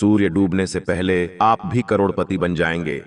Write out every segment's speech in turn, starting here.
सूर्य डूबने से पहले आप भी करोड़पति बन जाएंगे।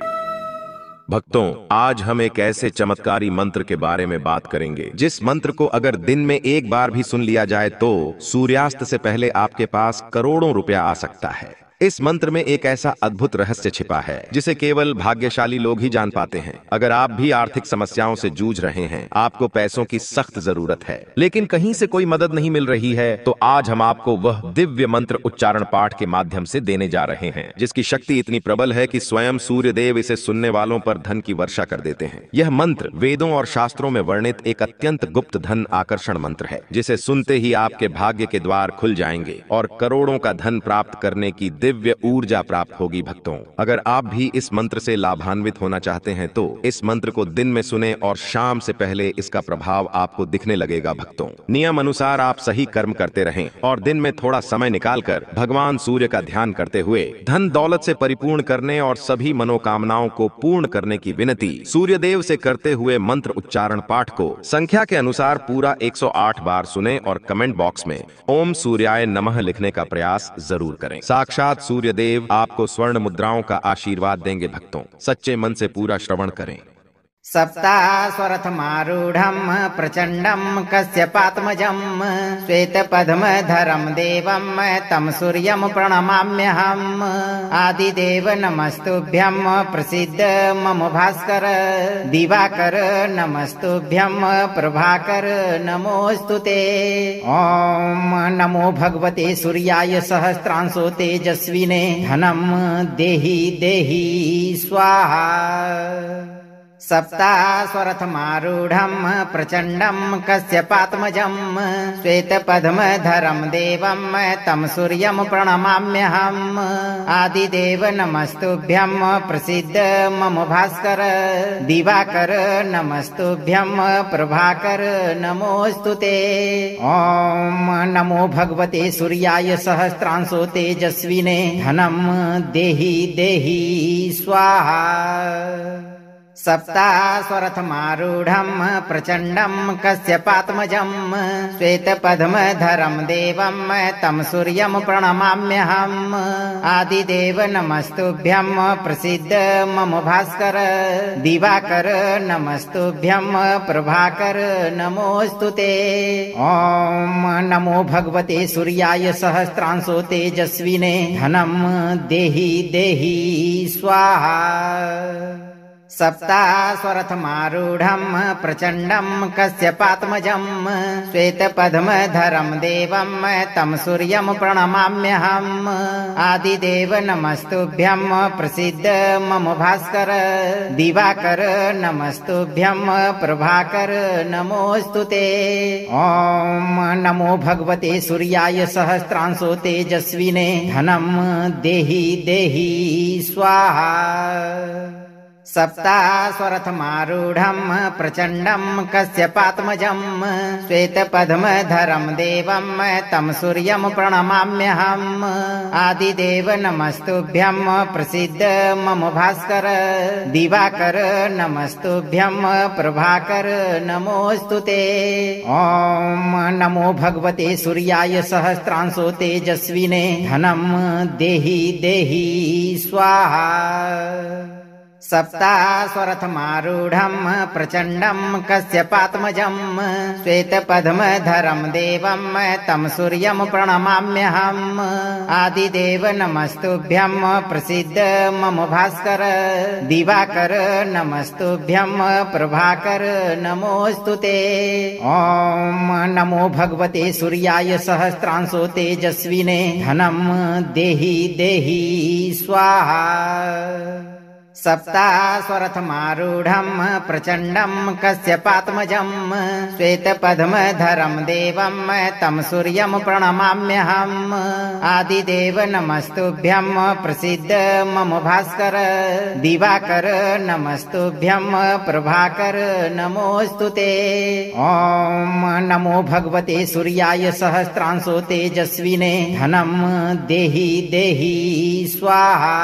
भक्तों, आज हम एक ऐसे चमत्कारी मंत्र के बारे में बात करेंगे जिस मंत्र को अगर दिन में एक बार भी सुन लिया जाए तो सूर्यास्त से पहले आपके पास करोड़ों रुपया आ सकता है। इस मंत्र में एक ऐसा अद्भुत रहस्य छिपा है जिसे केवल भाग्यशाली लोग ही जान पाते हैं। अगर आप भी आर्थिक समस्याओं से जूझ रहे हैं, आपको पैसों की सख्त जरूरत है, लेकिन कहीं से कोई मदद नहीं मिल रही है, तो आज हम आपको वह दिव्य मंत्र उच्चारण पाठ के माध्यम से देने जा रहे हैं जिसकी शक्ति इतनी प्रबल है कि स्वयं सूर्य देव इसे सुनने वालों पर धन की वर्षा कर देते हैं। यह मंत्र वेदों और शास्त्रों में वर्णित एक अत्यंत गुप्त धन आकर्षण मंत्र है जिसे सुनते ही आपके भाग्य के द्वार खुल जाएंगे और करोड़ों का धन प्राप्त करने की दिव्य ऊर्जा प्राप्त होगी। भक्तों, अगर आप भी इस मंत्र से लाभान्वित होना चाहते हैं तो इस मंत्र को दिन में सुने और शाम से पहले इसका प्रभाव आपको दिखने लगेगा। भक्तों, नियम अनुसार आप सही कर्म करते रहें और दिन में थोड़ा समय निकालकर भगवान सूर्य का ध्यान करते हुए धन दौलत से परिपूर्ण करने और सभी मनोकामनाओं को पूर्ण करने की विनती सूर्य देव से करते हुए मंत्र उच्चारण पाठ को संख्या के अनुसार पूरा 108 बार सुने और कमेंट बॉक्स में ओम सूर्याय नमः लिखने का प्रयास जरूर करें। साक्षात सूर्य देव आपको स्वर्ण मुद्राओं का आशीर्वाद देंगे। भक्तों, सच्चे मन से पूरा श्रवण करें। सप्तास्वरथमारूढं प्रचण्डं कश्यपात्मजं श्वेतपद्मधरं देवं तं सूर्यं प्रणमाम्यहम्। आदिदेव नमस्तुभ्यं प्रसीद मम भास्कर। दिवाकर नमस्तुभ्यं प्रभाकर नमोऽस्तुते। ॐ नमो भगवते सूर्याय सहस्रांशो तेजस्विने धनं देहि देहि स्वाहा। सप्तास्वरथमारूढं प्रचण्डं कश्यपात्मजं श्वेतपद्मधरं देवं तं सूर्यं प्रणमाम्यहम्। आदिदेव नमस्तुभ्यं प्रसीद मम भास्कर। दिवाकर नमस्तुभ्यं प्रभाकर नमोऽस्तुते। ॐ नमो भगवते सूर्याय सहस्रांशो तेजस्विने धनं देहि देहि स्वाहा। सप्तास्वरथमारूढं प्रचण्डं कश्यपात्मजं श्वेतपद्मधरं देवं तं सूर्यं प्रणमाम्यहम्। आदिदेव नमस्तुभ्यं प्रसीद मम भास्कर। दिवाकर नमस्तुभ्यं प्रभाकर नमोऽस्तुते। ॐ नमो भगवते सूर्याय सहस्रांशो तेजस्विने धनं देहि देहि स्वाहा। सप्तास्वरथमारूढं प्रचण्डं कश्यपात्मजं श्वेतपद्मधरं देवं तं सूर्यं प्रणमाम्यहम्। आदिदेव नमस्तुभ्यं प्रसीद मम भास्कर। दिवाकर नमस्तुभ्यं प्रभाकर नमोऽस्तुते। ॐ नमो भगवते सूर्याय सहस्रांशो तेजस्विने धनं देहि देहि स्वाहा। सप्तास्वरथमारूढं प्रचण्डं कश्यपात्मजं श्वेतपद्मधरं देवं तं सूर्यं प्रणमाम्यहम्। आदिदेव नमस्तुभ्यं प्रसीद मम भास्कर। दिवाकर नमस्तुभ्यं प्रभाकर नमोऽस्तुते। ॐ नमो भगवते सूर्याय सहस्रांशो तेजस्विने धनं देहि देहि स्वाहा। सप्तास्वरथमारूढं प्रचण्डं कश्यपात्मजं श्वेतपद्मधरं देवं तं सूर्यं प्रणमाम्यहम्। आदिदेव नमस्तुभ्यं प्रसीद मम भास्कर। दिवाकर नमस्तुभ्यं प्रभाकर नमोऽस्तुते। ॐ नमो भगवते सूर्याय सहस्रांशो तेजस्विने धनं देहि देहि स्वाहा। सप्तास्वरथमारूढं प्रचण्डं कश्यपात्मजं श्वेतपद्मधरं देवं तं सूर्यं प्रणमाम्यहम्। आदिदेव नमस्तुभ्यं प्रसीद मम भास्कर। दिवाकर नमस्तुभ्यं प्रभाकर नमोऽस्तुते। ॐ नमो भगवते सूर्याय सहस्रांशो तेजस्विने धनं देहि देहि स्वाहा।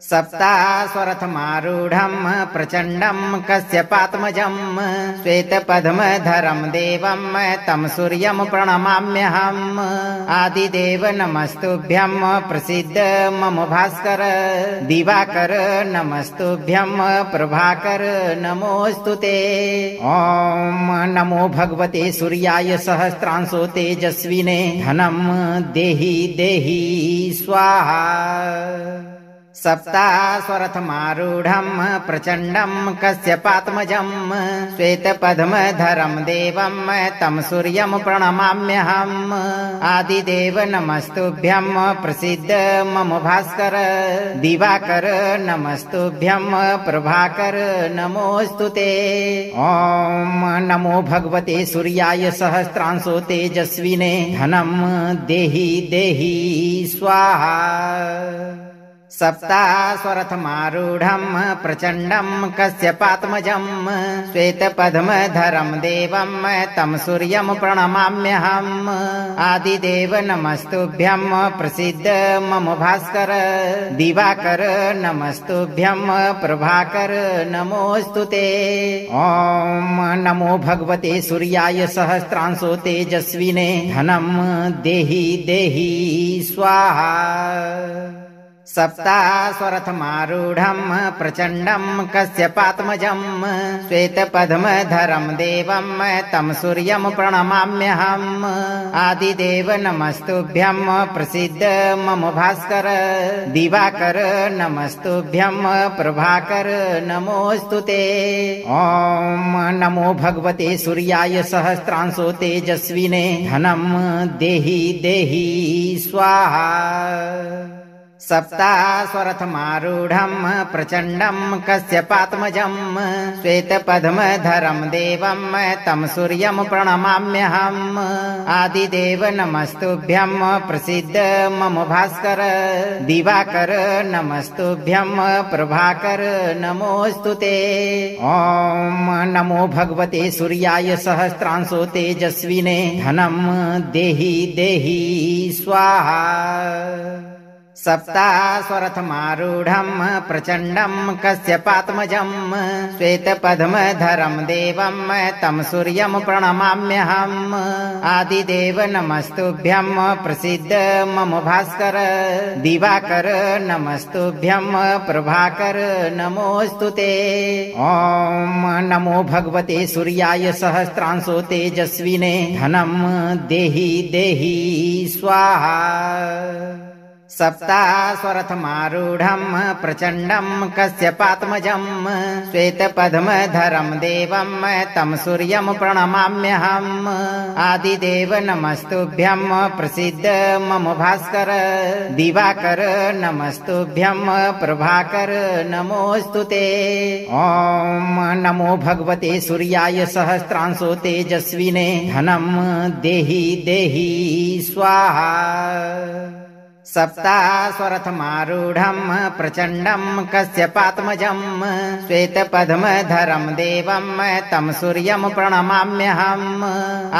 सप्तास्वरथमारूढम् प्रचण्डम् कश्यपात्मजम् श्वेतपद्मधरम् देवम् तम् सूर्यम् प्रणमाम्यहम् आदिदेव नमस्तुभ्यम् प्रसीद मम भास्कर दिवाकर नमस्तुभ्यम् प्रभाकर नमोऽस्तु ते। ॐ नमो भगवते सूर्याय सहस्रांशो तेजस्विने धनम् देहि देहि स्वाहा। सप्तास्वरथमारूढम् प्रचण्डम् कश्यपात्मजम् श्वेतपद्मधरम् देवम् तम् सूर्यम् प्रणमाम्यहम् आदिदेव नमस्तुभ्यम् प्रसीद मम भास्कर दिवाकर नमस्तुभ्यम् प्रभाकर नमोऽस्तु ते। ॐ नमो भगवते सूर्याय सहस्रांशो तेजस्विने धनम् देहि देहि स्वाहा। सप्तास्वरथमारूढम् प्रचण्डम् कश्यपात्मजम् श्वेतपद्मधरम् देवम् तम् सूर्यम् प्रणमाम्यहम् आदिदेव नमस्तुभ्यम् प्रसीद मम भास्कर दिवाकर नमस्तुभ्यम् प्रभाकर नमोऽस्तु ते। ॐ नमो भगवते सूर्याय सहस्रांशो तेजस्विने धनम् देहि देहि स्वाहा। सप्तास्वरथमारूढम् प्रचण्डम् कश्यपात्मजम् श्वेतपद्मधरम् देवम् तम् सूर्यम् प्रणमाम्यहम् आदिदेव नमस्तुभ्यम् प्रसीद मम भास्कर दिवाकर नमस्तुभ्यम् प्रभाकर नमोऽस्तु ते। ॐ नमो भगवते सूर्याय सहस्रांशो तेजस्विने धनम् देहि देहि स्वाहा। सप्तास्वरथमारूढम् प्रचण्डम् कश्यपात्मजम् श्वेतपद्मधरम् देवम् तम् सूर्यम् प्रणमाम्यहम् आदिदेव नमस्तुभ्यम् प्रसीद मम भास्कर दिवाकर नमस्तुभ्यम् प्रभाकर नमोऽस्तु ते। ॐ नमो भगवते सूर्याय सहस्रांशो तेजस्विने धनम् देहि देहि स्वाहा। सप्तास्वरथमारूढम् प्रचण्डम् कश्यपात्मजम् श्वेतपद्मधरम् देवम् तम् सूर्यम् प्रणमाम्यहम् आदिदेव नमस्तुभ्यम् प्रसीद मम भास्कर दिवाकर नमस्तुभ्यम् प्रभाकर नमोऽस्तु ते। ॐ नमो भगवते सूर्याय सहस्रांशो तेजस्विने धनम् देहि देहि स्वाहा। सप्तास्वरथमारूढम् प्रचण्डम् कश्यपात्मजम् श्वेतपद्मधरम् देवम् तम् सूर्यम् प्रणमाम्यहम् आदिदेव नमस्तुभ्यम् प्रसीद मम भास्कर दिवाकर नमस्तुभ्यम् प्रभाकर नमोऽस्तु ते। ॐ नमो भगवते सूर्याय सहस्रांशो तेजस्विने धनम् देहि देहि स्वाहा। सप्तास्वरथमारूढम् प्रचण्डम् कश्यपात्मजम् श्वेतपद्मधरम् देवम् तम् सूर्यम् प्रणमाम्यहम्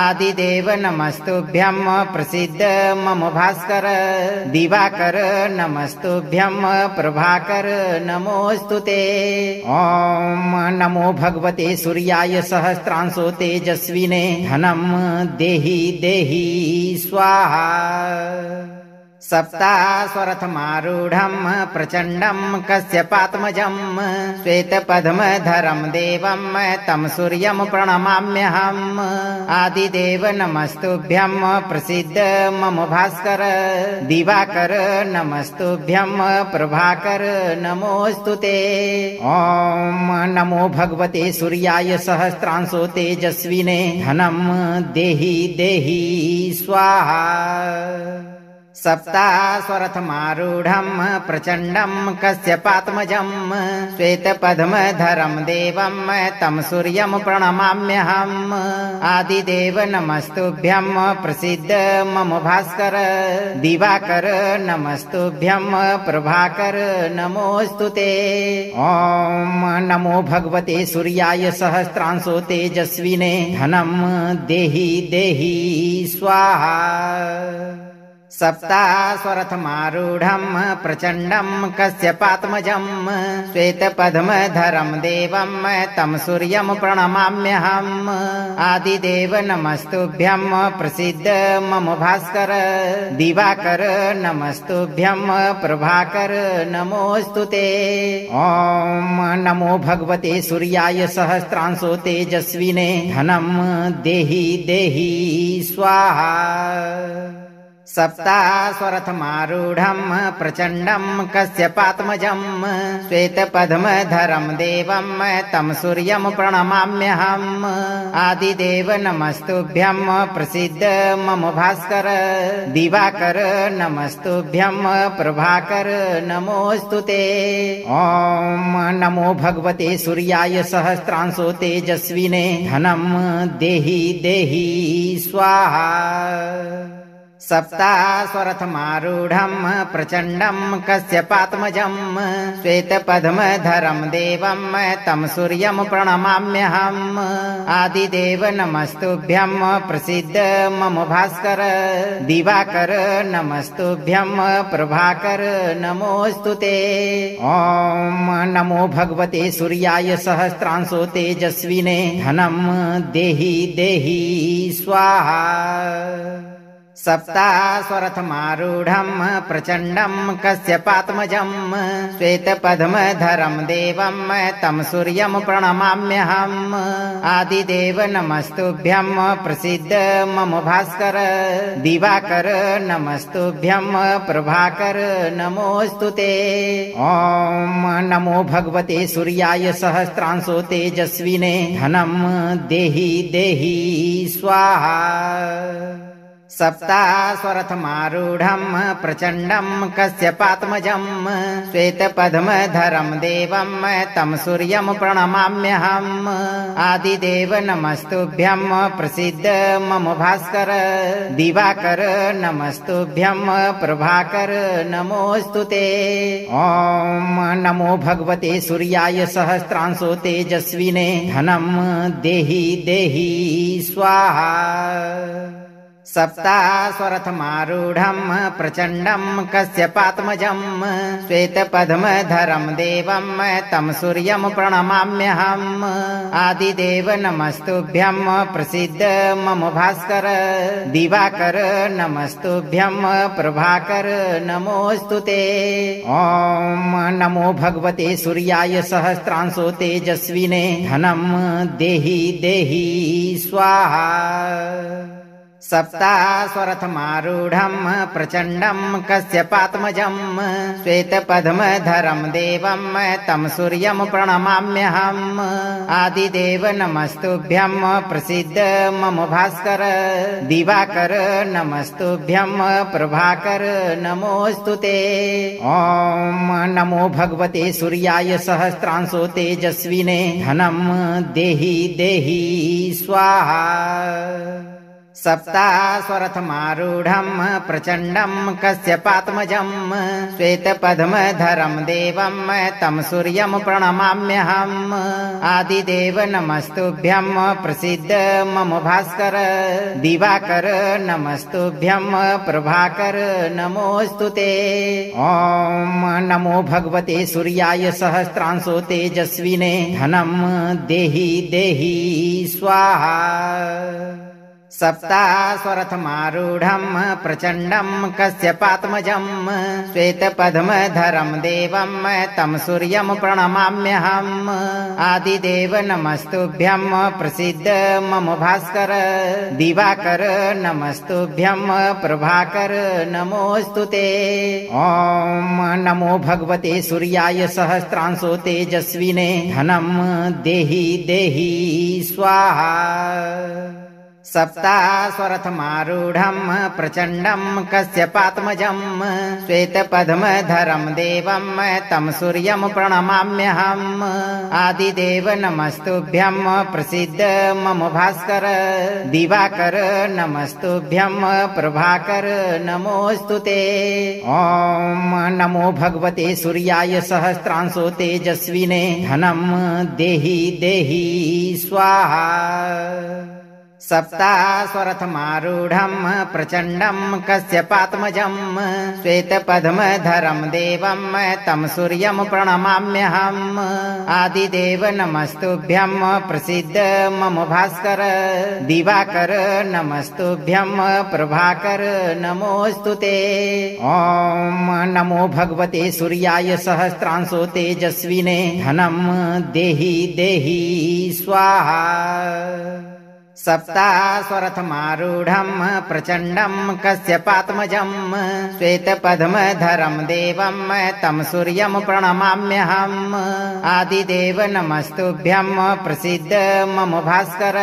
आदिदेव नमस्तुभ्यम् प्रसीद मम भास्कर दिवाकर नमस्तुभ्यम् प्रभाकर नमोऽस्तु ते। ॐ नमो भगवते सूर्याय सहस्रांशो तेजस्विने धनम् देहि देहि स्वाहा। सप्तास्वरथमारूढम् प्रचण्डम् कश्यपात्मजम् श्वेतपद्मधरम् देवम् तम् सूर्यम् प्रणमाम्यहम् आदिदेव नमस्तुभ्यम् प्रसीद मम भास्कर दिवाकर नमस्तुभ्यम् प्रभाकर नमोऽस्तु ते। ॐ नमो भगवते सूर्याय सहस्रांशो तेजस्विने धनम् देहि देहि स्वाहा। सप्तास्वरथमारूढम् प्रचण्डम् कश्यपात्मजम् श्वेतपद्मधरम् देवम् तम् सूर्यम् प्रणमाम्यहम् आदिदेव नमस्तुभ्यम् प्रसीद मम भास्कर दिवाकर नमस्तुभ्यम् प्रभाकर नमोऽस्तु ते। ॐ नमो भगवते सूर्याय सहस्रांशो तेजस्विने धनम् देहि देहि स्वाहा। सप्तास्वरथमारूढम् प्रचण्डम् कश्यपात्मजम् श्वेतपद्मधरम् देवम् तम् सूर्यम् प्रणमाम्यहम्। आदिदेव नमस्तुभ्यम् प्रसीद मम भास्कर। दिवाकर नमस्तुभ्यम् प्रभाकर नमोऽस्तु ते। ॐ नमो भगवते सूर्याय सहस्रांशो तेजस्विने धनम् देहि देहि स्वाहा। सप्तास्वरथमारूढम् प्रचण्डम् कश्यपात्मजम् श्वेतपद्मधरम् देवम् तम् सूर्यम् प्रणमाम्यहम्। आदिदेव नमस्तुभ्यम् प्रसीद मम भास्कर। दिवाकर नमस्तुभ्यम् प्रभाकर नमोऽस्तु ते। ॐ नमो भगवते सूर्याय सहस्रांशो तेजस्विने धनम् देहि देहि स्वाहा। सप्तास्वरथमारूढम् प्रचण्डम् कश्यपात्मजम् श्वेतपद्मधरम् देवम् तम् सूर्यम् प्रणमाम्यहम्। आदिदेव नमस्तुभ्यम् प्रसीद मम भास्कर। दिवाकर नमस्तुभ्यम् प्रभाकर नमोऽस्तु ते। ॐ नमो भगवते सूर्याय सहस्रांशो तेजस्विने धनम् देहि देहि स्वाहा। सप्तास्वरथमारूढम् प्रचण्डम् कश्यपात्मजम् श्वेतपद्मधरम् देवम् तम् सूर्यम् प्रणमाम्यहम्। आदिदेव नमस्तुभ्यम् प्रसीद मम भास्कर। दिवाकर नमस्तुभ्यम् प्रभाकर नमोऽस्तु ते। ॐ नमो भगवते सूर्याय सहस्रांशो तेजस्विने धनम् देहि देहि स्वाहा। सप्तास्वरथमारूढम् प्रचण्डम् कश्यपात्मजम् श्वेतपद्मधरम् देवम् तम् सूर्यम् प्रणमाम्यहम्। आदिदेव नमस्तुभ्यम् प्रसीद मम भास्कर। दिवाकर नमस्तुभ्यम् प्रभाकर नमोऽस्तु ते। ॐ नमो भगवते सूर्याय सहस्रांशो तेजस्विने धनम् देहि देहि स्वाहा। सप्तास्वरथमारूढम् प्रचण्डम् कश्यपात्मजम् श्वेतपद्मधरम् देवम् तम् सूर्यम् प्रणमाम्यहम्। आदिदेव नमस्तुभ्यम् प्रसीद मम भास्कर। दिवाकर नमस्तुभ्यम् प्रभाकर नमोऽस्तु ते। ॐ नमो भगवते सूर्याय सहस्रांशो तेजस्विने धनम् देहि देहि स्वाहा। सप्तास्वरथमारूढम् प्रचण्डम् कश्यपात्मजम् श्वेतपद्मधरम् देवम् तम् सूर्यम् प्रणमाम्यहम्। आदिदेव नमस्तुभ्यम् प्रसीद मम भास्कर। दिवाकर नमस्तुभ्यम् प्रभाकर नमोऽस्तु ते। ॐ नमो भगवते सूर्याय सहस्रांशो तेजस्विने धनम् देहि देहि स्वाहा। सप्तास्वरथमारूढम् प्रचण्डम् कश्यपात्मजम् श्वेतपद्मधरम् देवम् तम् सूर्यम् प्रणमाम्यहम्। आदिदेव नमस्तुभ्यम् प्रसीद मम भास्कर। दिवाकर नमस्तुभ्यम् प्रभाकर नमोऽस्तु ते। ॐ नमो भगवते सूर्याय सहस्रांशो तेजस्विने धनम् देहि देहि स्वाहा। सप्तास्वरथमारूढम् प्रचण्डम् कश्यपात्मजम् श्वेतपद्मधरम् देवम् तम् सूर्यम् प्रणमाम्यहम्। आदिदेव नमस्तुभ्यम् प्रसीद मम भास्कर। दिवाकर नमस्तुभ्यम् प्रभाकर नमोऽस्तु ते। ॐ नमो भगवते सूर्याय सहस्रांशो तेजस्विने धनम् देहि देहि स्वाहा। सप्तास्वरथमारूढम् प्रचण्डम् कश्यपात्मजम् श्वेतपद्मधरम् देवम् तम् सूर्यम् प्रणमाम्यहम्। आदिदेव नमस्तुभ्यम् प्रसीद मम भास्कर। दिवाकर नमस्तुभ्यम् प्रभाकर नमोऽस्तु ते। ॐ नमो भगवते सूर्याय सहस्रांशो तेजस्विने धनम् देहि देहि स्वाहा। सप्तास्वरथमारूढम् प्रचण्डम् कश्यपात्मजम् श्वेतपद्मधरम् देवम् तम् सूर्यम् प्रणमाम्यहम्। आदिदेव नमस्तुभ्यम् प्रसीद मम भास्कर। दिवाकर नमस्तुभ्यम् प्रभाकर नमोऽस्तु ते। ॐ नमो भगवते सूर्याय सहस्रांशो तेजस्विने धनम् देहि देहि स्वाहा। सप्तास्वरथमारूढम् प्रचण्डम् कश्यपात्मजम् श्वेतपद्मधरम् देवम् तम् सूर्यम् प्रणमाम्यहम्। आदिदेव नमस्तुभ्यम् प्रसीद मम भास्कर।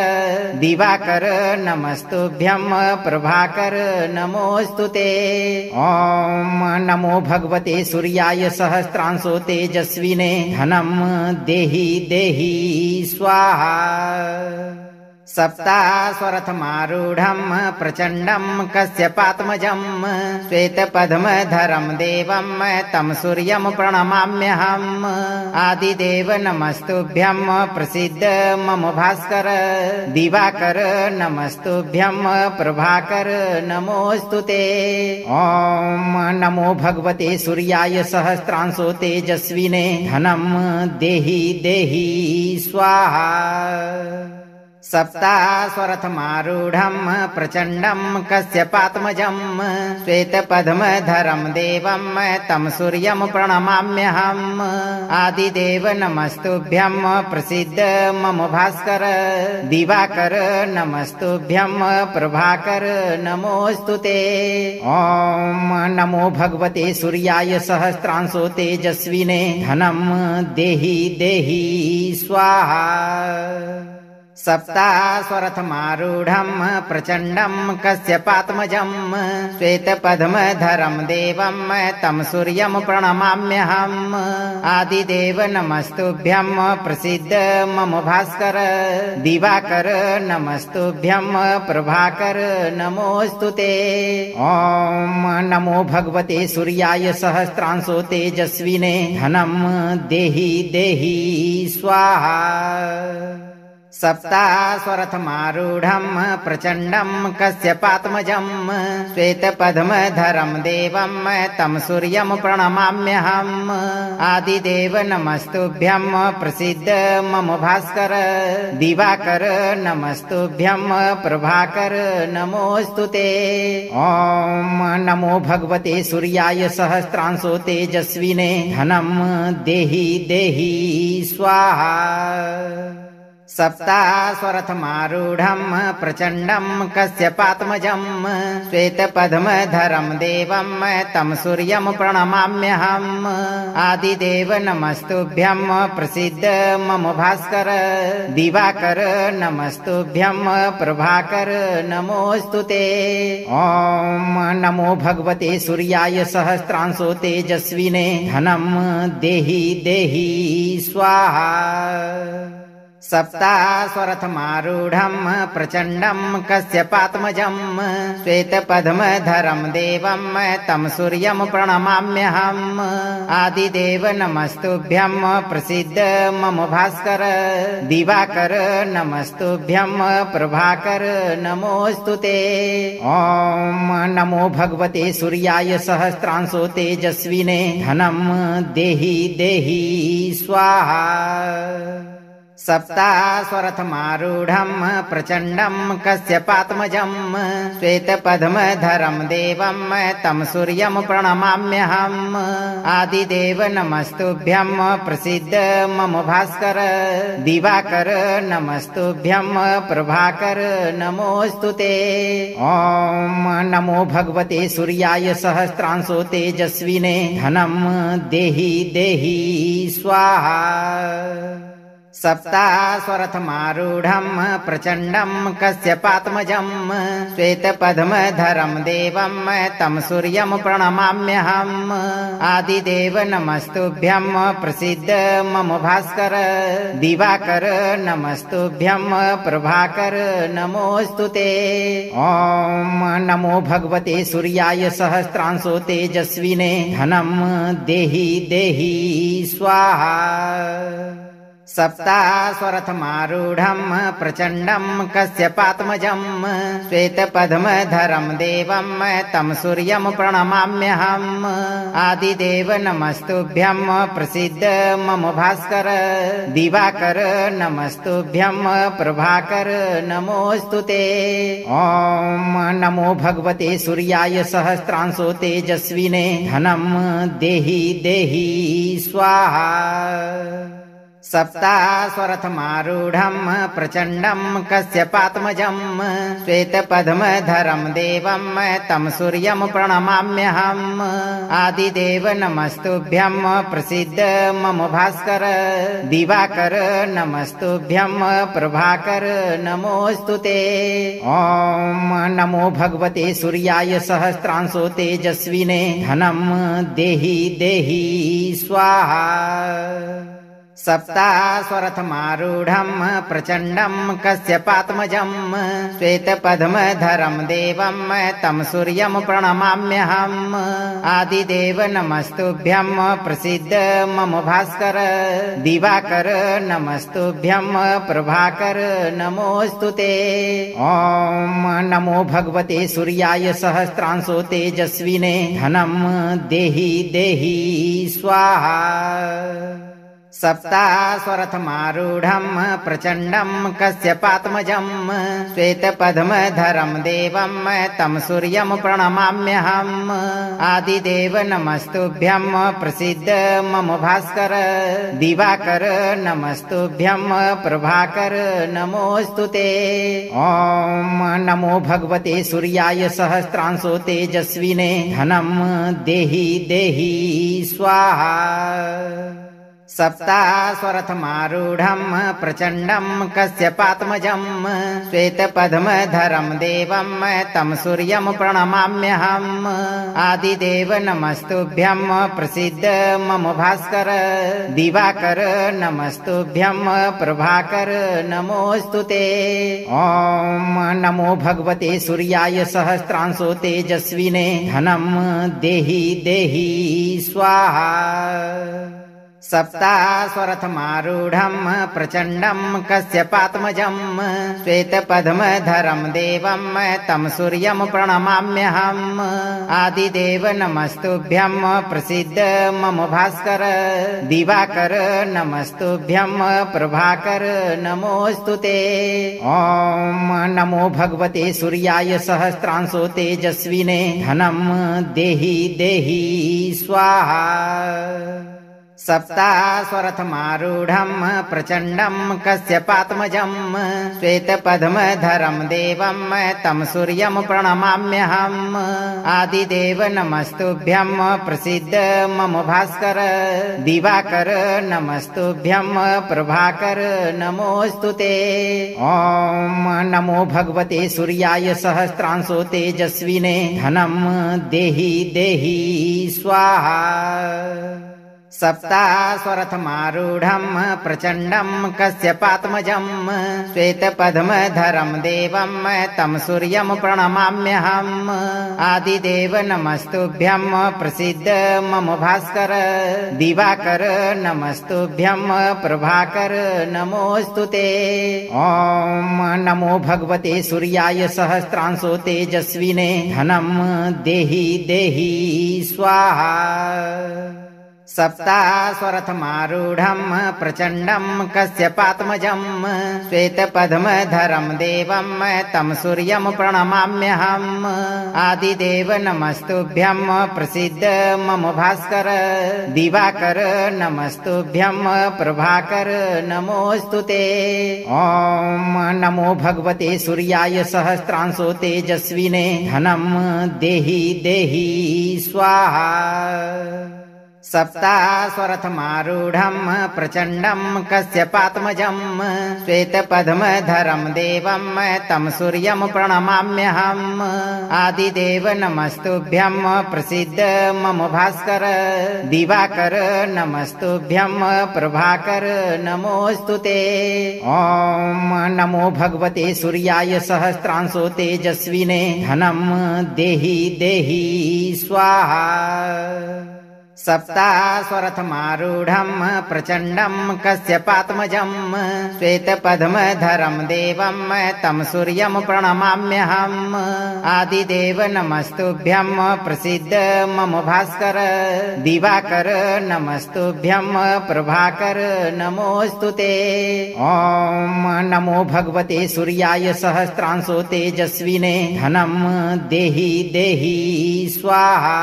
दिवाकर नमस्तुभ्यम् प्रभाकर नमोऽस्तु ते। ॐ नमो भगवते सूर्याय सहस्रांशो तेजस्विने धनम् देहि देहि स्वाहा। सप्तास्वरथमारूढम् प्रचण्डम् कश्यपात्मजम् श्वेतपद्मधरम् देवम् तम् सूर्यम् प्रणमाम्यहम्। आदिदेव नमस्तुभ्यम् प्रसीद मम भास्कर। दिवाकर नमस्तुभ्यम् प्रभाकर नमोऽस्तु ते। ॐ नमो भगवते सूर्याय सहस्रांशो तेजस्विने धनम् देहि देहि स्वाहा। सप्तास्वरथमारूढम् प्रचण्डम् कश्यपात्मजम् श्वेतपद्मधरम् देवम् तम् सूर्यम् प्रणमाम्यहम्। आदिदेव नमस्तुभ्यम् प्रसीद मम भास्कर। दिवाकर नमस्तुभ्यम् प्रभाकर नमोऽस्तु ते। ॐ नमो भगवते सूर्याय सहस्रांशो तेजस्विने धनम् देहि देहि स्वाहा। सप्तास्वरथमारूढम् प्रचण्डम् कश्यपात्मजम् श्वेतपद्मधरम् देवम् तम् सूर्यम् प्रणमाम्यहम्। आदिदेव नमस्तुभ्यम् प्रसीद मम भास्कर। दिवाकर नमस्तुभ्यम् प्रभाकर नमोऽस्तु ते। ॐ नमो भगवते सूर्याय सहस्रांशो तेजस्विने धनम् देहि देहि स्वाहा। सप्तास्वरथमारूढम् प्रचण्डम् कश्यपात्मजम् श्वेतपद्मधरम् देवम् तम् सूर्यम् प्रणमाम्यहम्। आदिदेव नमस्तुभ्यम् प्रसीद मम भास्कर। दिवाकर नमस्तुभ्यम् प्रभाकर नमोऽस्तु ते। ॐ नमो भगवते सूर्याय सहस्रांशो तेजस्विने धनम् देहि देहि स्वाहा। सप्तास्वरथमारूढम् प्रचण्डम् कश्यपात्मजम् श्वेतपद्मधरम् देवम् तम् सूर्यम् प्रणमाम्यहम्। आदिदेव नमस्तुभ्यम् प्रसीद मम भास्कर। दिवाकर नमस्तुभ्यम् प्रभाकर नमोऽस्तु ते। ॐ नमो भगवते सूर्याय सहस्रांशो तेजस्विने धनम् देहि देहि स्वाहा। सप्तास्वरथमारूढम् प्रचण्डम् कश्यपात्मजम् श्वेतपद्मधरम् देवम् तम् सूर्यम् प्रणमाम्यहम्। आदिदेव नमस्तुभ्यम् प्रसीद मम भास्कर। दिवाकर नमस्तुभ्यम् प्रभाकर नमोऽस्तु ते। ॐ नमो भगवते सूर्याय सहस्रांशो तेजस्विने धनम् देहि देहि स्वाहा। सप्तास्वरथमारूढम् प्रचण्डम् कश्यपात्मजम् श्वेतपद्मधरम् देवम् तम् सूर्यम् प्रणमाम्यहम्। आदिदेव नमस्तुभ्यम् प्रसीद मम भास्कर। दिवाकर नमस्तुभ्यम् प्रभाकर नमोऽस्तु ते। ॐ नमो भगवते सूर्याय सहस्रांशो तेजस्विने धनम् देहि देहि स्वाहा। सप्तास्वरथमारूढम् प्रचण्डम् कश्यपात्मजम् श्वेतपद्मधरम् देवम् तम् सूर्यम् प्रणमाम्यहम्। आदिदेव नमस्तुभ्यम् प्रसीद मम भास्कर। दिवाकर नमस्तुभ्यम् प्रभाकर नमोऽस्तु ते। ॐ नमो भगवते सूर्याय सहस्रांशो तेजस्विने धनम् देहि देहि स्वाहा। सप्तास्वरथमारूढम् प्रचण्डम् कश्यपात्मजम् श्वेतपद्मधरम् देवम् तं सूर्यम् प्रणमाम्यहम्। आदिदेव नमस्तुभ्यम् प्रसीद मम भास्कर। दिवाकर नमस्तुभ्यम् प्रभाकर नमोऽस्तु ते। ॐ नमो भगवते सूर्याय सहस्रांशो तेजस्विने धनम् देहि देहि स्वाहा। सप्तास्वरथमारूढम् प्रचण्डम् कश्यपात्मजम् श्वेतपद्मधरम् देवम् तं सूर्यम् प्रणमाम्यहम्। आदिदेव नमस्तुभ्यम् प्रसीद मम भास्कर। दिवाकर नमस्तुभ्यम् प्रभाकर नमोऽस्तु ते। ॐ नमो भगवते सूर्याय सहस्रांशो तेजस्विने धनम् देहि देहि स्वाहा। सप्तास्वरथमारूढम् प्रचण्डम् कश्यपात्मजम् श्वेतपद्मधरम् देवम् तं सूर्यम् प्रणमाम्यहम्। आदिदेव नमस्तुभ्यम् प्रसीद मम भास्कर। दिवाकर नमस्तुभ्यम् प्रभाकर नमोऽस्तु ते। ॐ नमो भगवते सूर्याय सहस्रांशो तेजस्विने धनम् देहि देहि स्वाहा। सप्तास्वरथमारूढम् प्रचण्डम् कश्यपात्मजम् श्वेतपद्मधरम् देवम् तं सूर्यम् प्रणमाम्यहम्। आदिदेव नमस्तुभ्यम् प्रसीद मम भास्कर। दिवाकर नमस्तुभ्यम् प्रभाकर नमोऽस्तु ते। ॐ नमो भगवते सूर्याय सहस्रांशो तेजस्विने धनम् देहि देहि स्वाहा। सप्तास्वरथमारूढम् प्रचण्डम् कश्यपात्मजम् श्वेतपद्मधरम् देवम् तं सूर्यम् प्रणमाम्यहम्। आदिदेव नमस्तुभ्यम् प्रसीद मम भास्कर। दिवाकर नमस्तुभ्यम् प्रभाकर नमोऽस्तु ते। ॐ नमो भगवते सूर्याय सहस्रांशो तेजस्विने धनम् देहि देहि स्वाहा। सप्तास्वरथमारूढम् प्रचण्डम् कश्यपात्मजम् श्वेतपद्मधरम् देवम् तं सूर्यम् प्रणमाम्यहम्। आदिदेव नमस्तुभ्यम् प्रसीद मम भास्कर। दिवाकर नमस्तुभ्यम् प्रभाकर नमोऽस्तु ते। ॐ नमो भगवते सूर्याय सहस्रांशो तेजस्विने धनम् देहि देहि स्वाहा। सप्तास्वरथमारूढम् प्रचण्डम् कश्यपात्मजम् श्वेतपद्मधरम् देवम् तं सूर्यम् प्रणमाम्यहम्। आदिदेव नमस्तुभ्यम् प्रसीद मम भास्कर। दिवाकर नमस्तुभ्यम् प्रभाकर नमोऽस्तु ते। ॐ नमो भगवते सूर्याय सहस्रांशो तेजस्विने धनम् देहि देहि स्वाहा। सप्तास्वरथमारूढम् प्रचण्डम् कश्यपात्मजम् श्वेतपद्मधरम् देवम् तं सूर्यम् प्रणमाम्यहम्। आदिदेव नमस्तुभ्यम् प्रसीद मम भास्कर। दिवाकर नमस्तुभ्यम् प्रभाकर नमोऽस्तु ते। ॐ नमो भगवते सूर्याय सहस्रांशो तेजस्विने धनम् देहि देहि स्वाहा। सप्तास्वरथमारूढम् प्रचण्डम् कश्यपात्मजम् श्वेतपद्मधरम् देवम् तं सूर्यम् प्रणमाम्यहम्। आदिदेव नमस्तुभ्यम् प्रसीद मम भास्कर। दिवाकर नमस्तुभ्यम् प्रभाकर नमोऽस्तु ते। ॐ नमो भगवते सूर्याय सहस्रांशो तेजस्विने धनम् देहि देहि स्वाहा। सप्तास्वरथमारूढम् प्रचण्डम् कश्यपात्मजम् श्वेतपद्मधरम् देवम् तं सूर्यम् प्रणमाम्यहम्। आदिदेव नमस्तुभ्यम् प्रसीद मम भास्कर। दिवाकर नमस्तुभ्यम् प्रभाकर नमोऽस्तु ते। ॐ नमो भगवते सूर्याय सहस्रांशो तेजस्विने धनम् देहि देहि स्वाहा। सप्तास्वरथमारूढम् प्रचण्डम् कश्यपात्मजम् श्वेतपद्मधरम् देवम् तं सूर्यम् प्रणमाम्यहम्। आदिदेव नमस्तुभ्यम् प्रसीद मम भास्कर। दिवाकर नमस्तुभ्यम् प्रभाकर नमोऽस्तु ते। ॐ नमो भगवते सूर्याय सहस्रांशो तेजस्विने धनम् देहि देहि स्वाहा।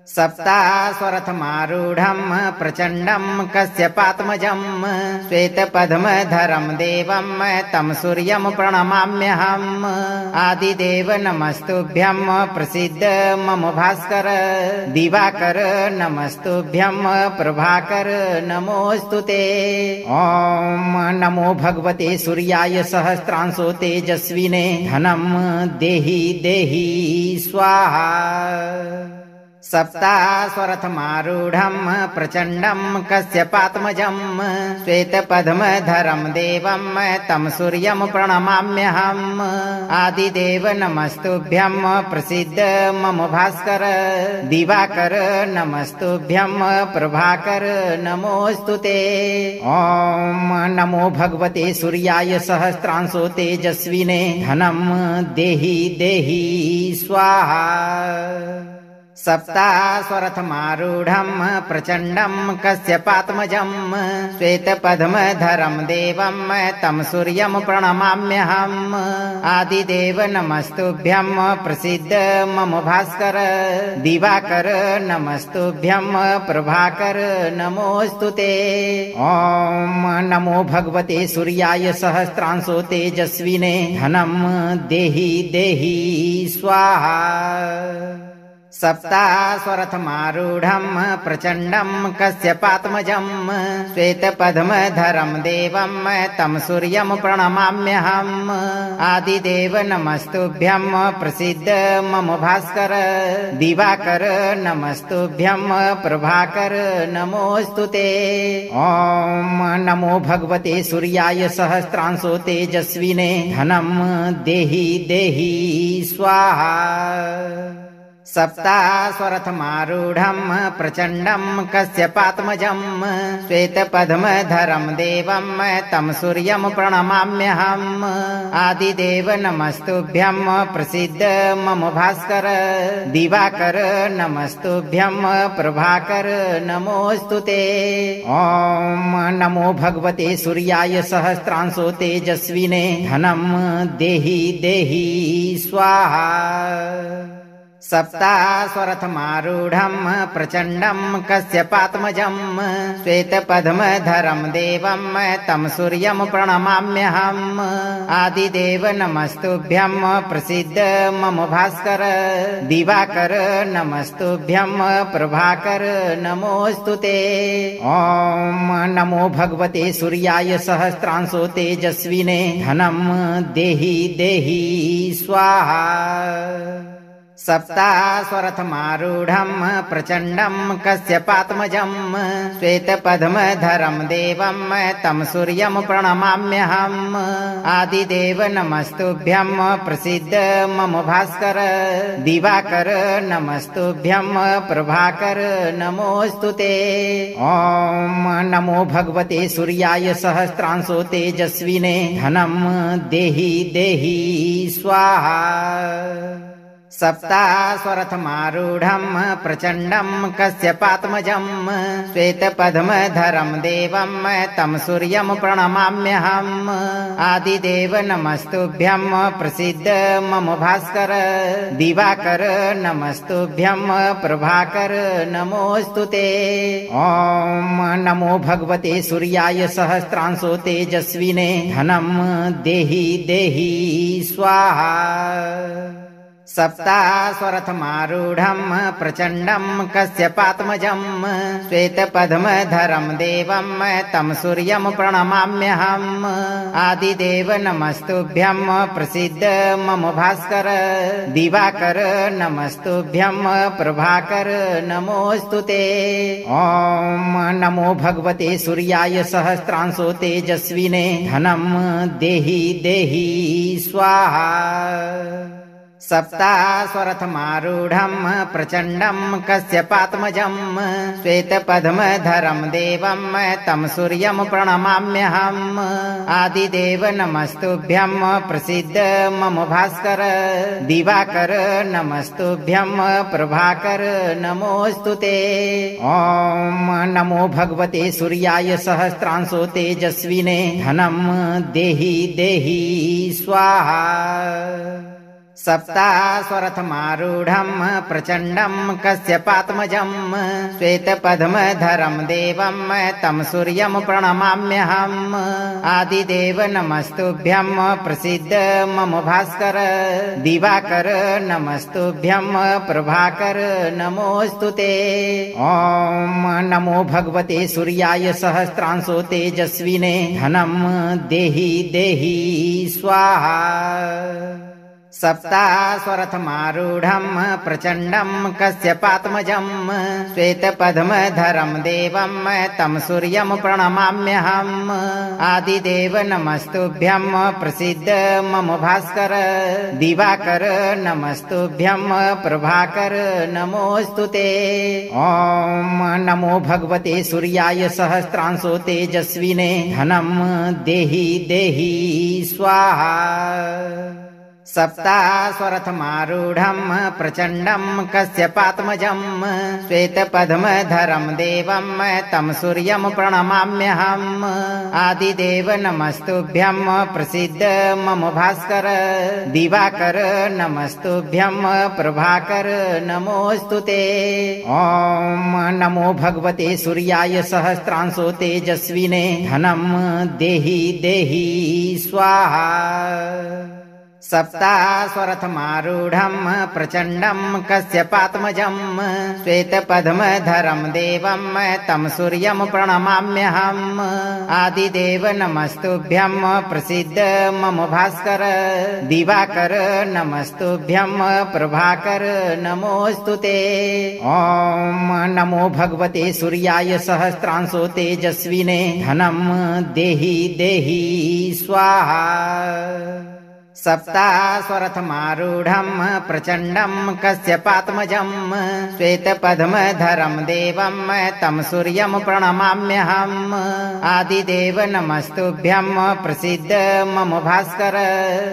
सप्तास्वरथमारूढम् प्रचण्डम् कश्यपात्मजम् श्वेतपद्मधरम् देवम् तं सूर्यम् प्रणमाम्यहम्। आदिदेव नमस्तुभ्यम् प्रसीद मम भास्कर। दिवाकर नमस्तुभ्यम् प्रभाकर नमोऽस्तु ते। ॐ नमो भगवते सूर्याय सहस्रांशो तेजस्विने धनम् देहि देहि स्वाहा। सप्तास्वरथमारूढम् प्रचण्डम् कश्यपात्मजम् श्वेतपद्मधरम् देवम् तं सूर्यम् प्रणमाम्यहम्। आदिदेव नमस्तुभ्यम् प्रसीद मम भास्कर। दिवाकर नमस्तुभ्यम् प्रभाकर नमोऽस्तु ते। ॐ नमो भगवते सूर्याय सहस्रांशो तेजस्विने धनम् देहि देहि स्वाहा। सप्तास्वरथमारूढम् प्रचण्डम् कश्यपात्मजम् श्वेतपद्मधरम् देवम् तं सूर्यम् प्रणमाम्यहम्। आदिदेव नमस्तुभ्यम् प्रसीद मम भास्कर। दिवाकर नमस्तुभ्यम् प्रभाकर नमोऽस्तु ते। ॐ नमो भगवते सूर्याय सहस्रांशो तेजस्विने धनम् देहि देहि स्वाहा। सप्तास्वरथमारूढम् प्रचण्डम् कश्यपात्मजम् श्वेतपद्मधरम् देवम् तं सूर्यम् प्रणमाम्यहम्। आदिदेव नमस्तुभ्यम् प्रसीद मम भास्कर। दिवाकर नमस्तुभ्यम् प्रभाकर नमोऽस्तु ते। ॐ नमो भगवते सूर्याय सहस्रांशो तेजस्विने धनम् देहि देहि स्वाहा। सप्तास्वरथमारूढम् प्रचण्डम् कश्यपात्मजम् श्वेतपद्मधरम् देवम् तं सूर्यम् प्रणमाम्यहम्। आदिदेव नमस्तुभ्यम् प्रसीद मम भास्कर। दिवाकर नमस्तुभ्यम् प्रभाकर नमोऽस्तु ते। ॐ नमो भगवते सूर्याय सहस्रांशो तेजस्विने धनम् देहि देहि स्वाहा। सप्तास्वरथमारूढम् प्रचण्डम् कश्यपात्मजम् श्वेतपद्मधरम् देवम् तं सूर्यम् प्रणमाम्यहम्। आदिदेव नमस्तुभ्यम् प्रसीद मम भास्कर। दिवाकर नमस्तुभ्यम् प्रभाकर नमोऽस्तु ते। ॐ नमो भगवते सूर्याय सहस्रांशो तेजस्विने धनम् देहि देहि स्वाहा। सप्तास्वरथमारूढम् प्रचण्डम् कश्यपात्मजम् श्वेतपद्मधरम् देवम् तं सूर्यम् प्रणमाम्यहम्। आदिदेव नमस्तुभ्यम् प्रसीद मम भास्कर। दिवाकर नमस्तुभ्यम् प्रभाकर नमोऽस्तु ते। ॐ नमो भगवते सूर्याय सहस्रांशो तेजस्विने धनम् देहि देहि स्वाहा। सप्तास्वरथमारूढम् प्रचण्डम् कश्यपात्मजम् श्वेतपद्मधरम् देवम् तं सूर्यम् प्रणमाम्यहम्। आदिदेव नमस्तुभ्यम् प्रसीद मम भास्कर। दिवाकर नमस्तुभ्यम् प्रभाकर नमोऽस्तु ते। ॐ नमो भगवते सूर्याय सहस्रांशो तेजस्विने धनम् देहि देहि स्वाहा। सप्तास्वरथमारूढम् प्रचण्डम् कश्यपात्मजम् श्वेतपद्मधरम् देवम् तं सूर्यम् प्रणमाम्यहम्। आदिदेव नमस्तुभ्यम् प्रसीद मम भास्कर। दिवाकर नमस्तुभ्यम् प्रभाकर नमोऽस्तु ते। ॐ नमो भगवते सूर्याय सहस्रांशो तेजस्विने धनम् देहि देहि स्वाहा। सप्तास्वरथमारूढम् प्रचण्डम् कश्यपात्मजम् श्वेतपद्मधरम् देवम् तम् सूर्यम् प्रणमाम्यहम्। आदिदेव नमस्तुभ्यम् प्रसीद मम भास्कर। दिवाकर नमस्तुभ्यम् प्रभाकर नमोऽस्तुते। ॐ नमो भगवते सूर्याय सहस्रांशो तेजस्विने धनम् देहि देहि स्वाहा। सप्तास्वरथमारूढम् प्रचण्डम् कश्यपात्मजम् श्वेतपद्मधरम् देवम् तम् सूर्यम् प्रणमाम्यहम्। आदिदेव नमस्तुभ्यम् प्रसीद मम भास्कर। दिवाकर नमस्तुभ्यम् प्रभाकर नमोऽस्तुते। ॐ नमो भगवते सूर्याय सहस्रांशो तेजस्विने धनम् देहि देहि स्वाहा। सप्तास्वरथमारूढम् प्रचण्डम् कश्यपात्मजम् श्वेतपद्मधरम् देवम् तम् सूर्यम् प्रणमाम्यहम्। आदिदेव नमस्तुभ्यम् प्रसीद मम भास्कर। दिवाकर नमस्तुभ्यम् प्रभाकर नमोऽस्तुते। ॐ नमो भगवते सूर्याय सहस्रांशो तेजस्विने धनम् देहि देहि स्वाहा। सप्तास्वरथमारूढम् प्रचण्डम् कश्यपात्मजम् श्वेतपद्मधरम् देवम् तम् सूर्यम् प्रणमाम्यहम्। आदिदेव नमस्तुभ्यम् प्रसीद मम भास्कर। दिवाकर नमस्तुभ्यम् प्रभाकर नमोऽस्तुते। ॐ नमो भगवते सूर्याय सहस्रांशो तेजस्विने धनम् देहि देहि स्वाहा। सप्तास्वरथमारूढम् प्रचण्डम् कश्यपात्मजम् श्वेतपद्मधरम् देवम् तम् सूर्यम् प्रणमाम्यहम्। आदिदेव नमस्तुभ्यम् प्रसीद मम भास्कर। दिवाकर नमस्तुभ्यम् प्रभाकर नमोऽस्तुते। ॐ नमो भगवते सूर्याय सहस्रांशो तेजस्विने धनम् देहि देहि स्वाहा। सप्तास्वरथमारूढम् प्रचण्डम् कश्यपात्मजम् श्वेतपद्मधरम् देवम् तम् सूर्यम् प्रणमाम्यहम्। आदिदेव नमस्तुभ्यम् प्रसीद मम भास्कर।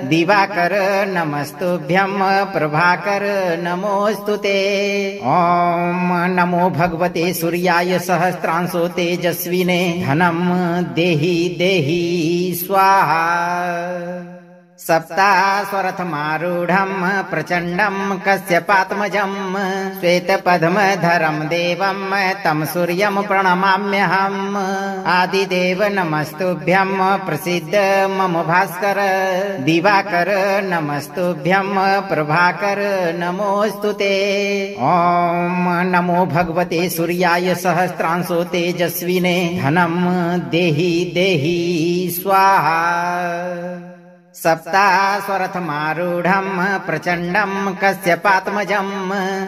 दिवाकर नमस्तुभ्यम् प्रभाकर नमोऽस्तुते। ॐ नमो भगवते सूर्याय सहस्रांशो तेजस्विने धनम् देहि देहि स्वाहा। सप्तास्वरथमारूढम् प्रचण्डम् कश्यपात्मजम् श्वेतपद्मधरम् देवम् तम् सूर्यम् प्रणमाम्यहम्। आदिदेव नमस्तुभ्यम् प्रसीद मम भास्कर। दिवाकर नमस्तुभ्यम् प्रभाकर नमोऽस्तुते। ॐ नमो भगवते सूर्याय सहस्रांशो तेजस्विने धनम् देहि देहि स्वाहा। सप्तास्वरथमारूढम् प्रचण्डम् कश्यपात्मजम्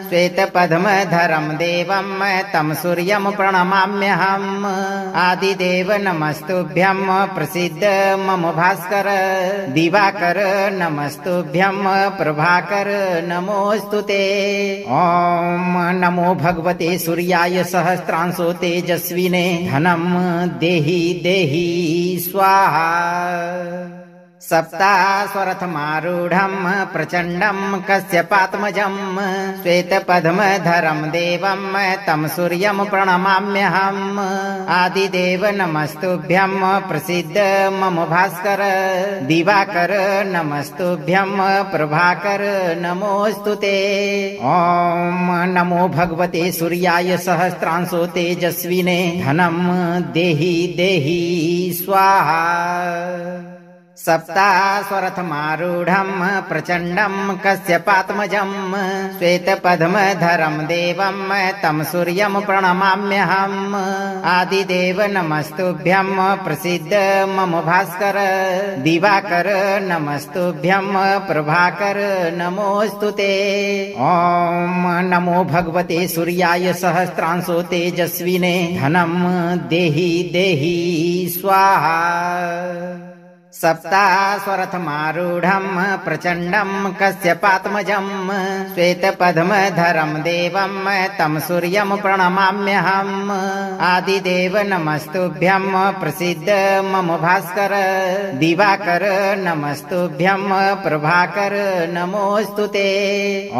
श्वेतपद्मधरम् देवम् तम् सूर्यम् प्रणमाम्यहम्। आदिदेव नमस्तुभ्यम् प्रसीद मम भास्कर। दिवाकर नमस्तुभ्यम् प्रभाकर नमोऽस्तुते। ॐ नमो भगवते सूर्याय सहस्रांशो तेजस्विने धनम् देहि देहि स्वाहा। सप्तास्वरथमारूढम् प्रचण्डम् कश्यपात्मजम् श्वेतपद्मधरम् देवम् तम् सूर्यम् प्रणमाम्यहम्। आदिदेव नमस्तुभ्यम् प्रसीद मम भास्कर। दिवाकर नमस्तुभ्यम् प्रभाकर नमोऽस्तुते। ॐ नमो भगवते सूर्याय सहस्रांशो तेजस्विने धनम् देहि देहि स्वाहा। सप्तास्वरथमारूढम् प्रचण्डम् कश्यपात्मजम् श्वेतपद्मधरम् देवम् तम् सूर्यम् प्रणमाम्यहम्। आदिदेव नमस्तुभ्यम् प्रसीद मम भास्कर। दिवाकर नमस्तुभ्यम् प्रभाकर नमोऽस्तुते। ॐ नमो भगवते सूर्याय सहस्रांशो तेजस्विने धनम् देहि देहि स्वाहा। सप्तास्वरथमारूढम् प्रचण्डम् कश्यपात्मजम् श्वेतपद्मधरम् देवम् तम् सूर्यम् प्रणमाम्यहम्। आदिदेव नमस्तुभ्यम् प्रसीद मम भास्कर। दिवाकर नमस्तुभ्यम् प्रभाकर नमोऽस्तुते। ॐ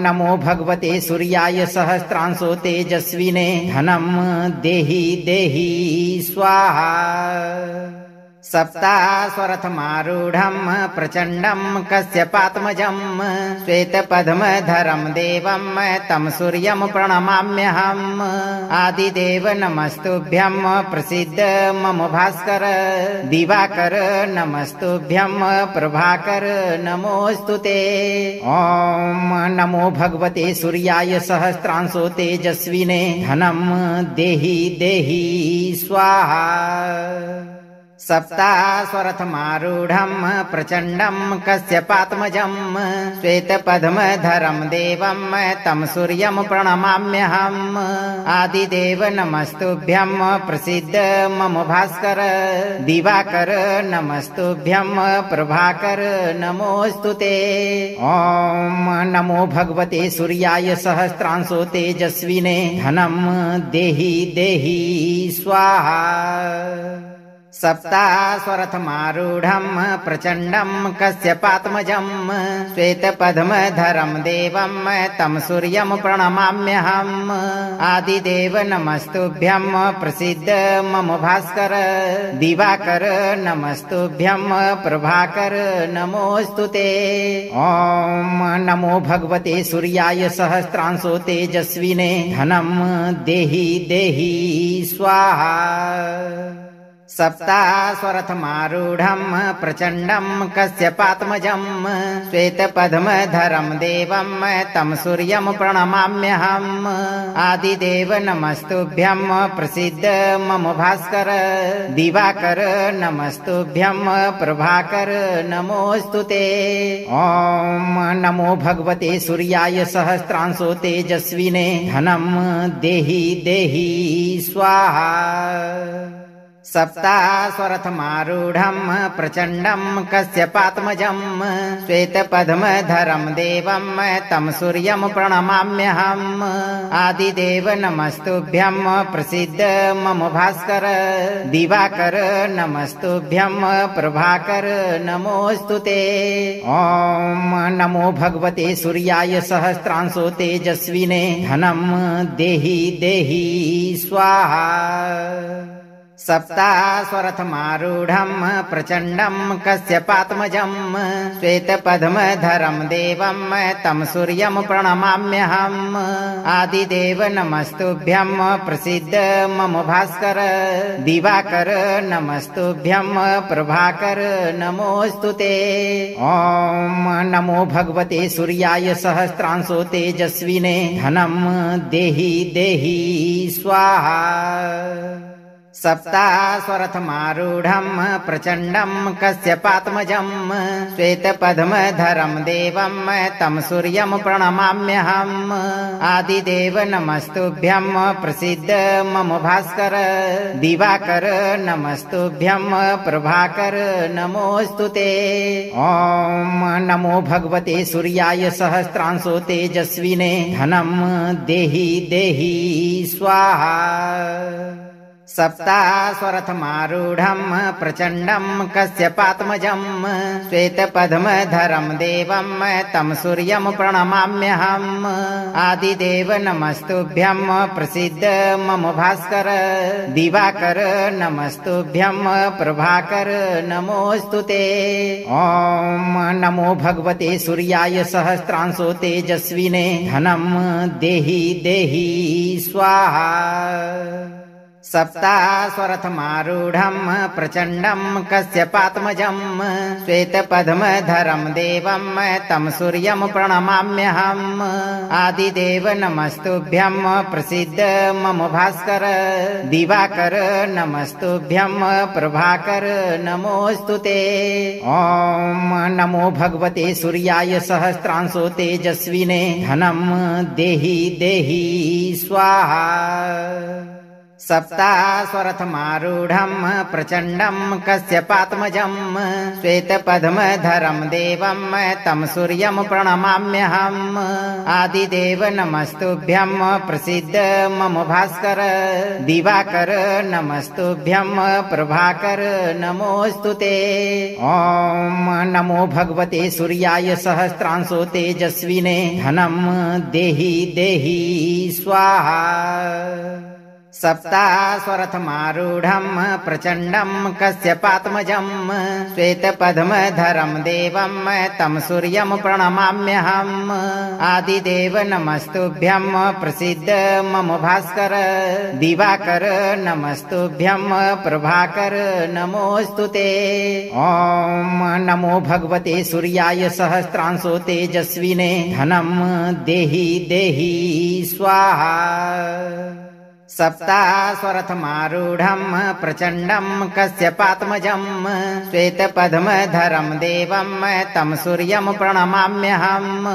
नमो भगवते सूर्याय सहस्रांशो तेजस्विने धनम् देहि देहि स्वाहा। सप्तास्वरथमारूढम् प्रचण्डम् कश्यपात्मजम् श्वेतपद्मधरम् देवम् तम् सूर्यम् प्रणमाम्यहम्। आदिदेव नमस्तुभ्यम् प्रसीद मम भास्कर। दिवाकर नमस्तुभ्यम् प्रभाकर नमोऽस्तुते। ॐ नमो भगवते सूर्याय सहस्रांशो तेजस्विने धनम् देहि देहि स्वाहा। सप्तास्वरथमारूढम् प्रचण्डम् कश्यपात्मजम् श्वेतपद्मधरम् देवम् तम् सूर्यम् प्रणमाम्यहम्। आदिदेव नमस्तुभ्यम् प्रसीद मम भास्कर। दिवाकर नमस्तुभ्यम् प्रभाकर नमोऽस्तुते। ॐ नमो भगवते सूर्याय सहस्रांशो तेजस्विने धनम् देहि देहि स्वाहा। सप्तास्वरथमारूढम् प्रचण्डम् कश्यपात्मजम् श्वेतपद्मधरम् देवम् तम् सूर्यम् प्रणमाम्यहम्। आदिदेव नमस्तुभ्यम् प्रसीद मम भास्कर। दिवाकर नमस्तुभ्यम् प्रभाकर नमोऽस्तुते। ॐ नमो भगवते सूर्याय सहस्रांशो तेजस्विने धनम् देहि देहि स्वाहा। सप्तास्वरथमारूढम् प्रचण्डम् कश्यपात्मजम् श्वेतपद्मधरम् देवम् तम् सूर्यम् प्रणमाम्यहम्। आदिदेव नमस्तुभ्यम् प्रसीद मम भास्कर। दिवाकर नमस्तुभ्यम् प्रभाकर नमोऽस्तुते। ॐ नमो भगवते सूर्याय सहस्रांशो तेजस्विने धनम् देहि देहि स्वाहा। सप्तास्वरथमारूढम् प्रचण्डम् कश्यपात्मजम् श्वेतपद्मधरम् देवम् तम् सूर्यम् प्रणमाम्यहम्। आदिदेव नमस्तुभ्यम् प्रसीद मम भास्कर। दिवाकर नमस्तुभ्यम् प्रभाकर नमोऽस्तुते। ॐ नमो भगवते सूर्याय सहस्रांशो तेजस्विने धनम् देहि देहि स्वाहा। सप्तास्वरथमारूढम् प्रचण्डम् कश्यपात्मजम् श्वेतपद्मधरम् देवम् तम् सूर्यम् प्रणमाम्यहम्। आदिदेव नमस्तुभ्यम् प्रसीद मम भास्कर। दिवाकर नमस्तुभ्यम् प्रभाकर नमोऽस्तुते। ॐ नमो भगवते सूर्याय सहस्रांशो तेजस्विने धनम् देहि देहि स्वाहा। सप्तास्वरथमारूढम् प्रचण्डम् कश्यपात्मजम् श्वेतपद्मधरम् देवम् तम् सूर्यम् प्रणमाम्यहम्। आदिदेव नमस्तुभ्यम् प्रसीद मम भास्कर। दिवाकर नमस्तुभ्यम् प्रभाकर नमोऽस्तुते। ॐ नमो भगवते सूर्याय सहस्रांशो तेजस्विने धनम् देहि देहि स्वाहा। सप्तास्वरथमारूढम् प्रचण्डम् कश्यपात्मजम् श्वेतपद्मधरम् देवम् तम् सूर्यम् प्रणमाम्यहम्। आदिदेव नमस्तुभ्यम् प्रसीद मम भास्कर। दिवाकर नमस्तुभ्यम् प्रभाकर नमोऽस्तुते। ॐ नमो भगवते सूर्याय सहस्रांशो तेजस्विने धनम् देहि देहि स्वाहा। सप्तास्वरथमारूढम् प्रचण्डम् कश्यपात्मजम् श्वेतपद्मधरम् देवम् तम् सूर्यम् प्रणमाम्यहम्। आदिदेव नमस्तुभ्यम् प्रसीद मम भास्कर। दिवाकर नमस्तुभ्यम् प्रभाकर नमोऽस्तुते। ॐ नमो भगवते सूर्याय सहस्रांशो तेजस्विने धनम् देहि देहि स्वाहा। सप्तास्वरथमारूढम् प्रचण्डम् कश्यपात्मजम् श्वेतपद्मधरम् देवम् तम् सूर्यम् प्रणमाम्यहम्। आदिदेव नमस्तुभ्यम् प्रसीद मम भास्कर। दिवाकर नमस्तुभ्यम् प्रभाकर नमोऽस्तु ते। ॐ नमो भगवते सूर्याय सहस्रांशो तेजस्विने धनम् देहि देहि स्वाहा। सप्तास्वरथमारूढम् प्रचण्डम् कश्यपात्मजम् श्वेतपद्मधरम् देवम् तम् सूर्यम् प्रणमाम्यहम्। आदिदेव नमस्तुभ्यम् प्रसीद मम भास्कर। दिवाकर नमस्तुभ्यम् प्रभाकर नमोऽस्तु ते। ॐ नमो भगवते सूर्याय सहस्रांशो तेजस्विने धनम् देहि देहि स्वाहा। सप्तास्वरथमारूढम् प्रचण्डम् कश्यपात्मजम् श्वेतपद्मधरम् देवम् तम् सूर्यम् प्रणमाम्यहम्।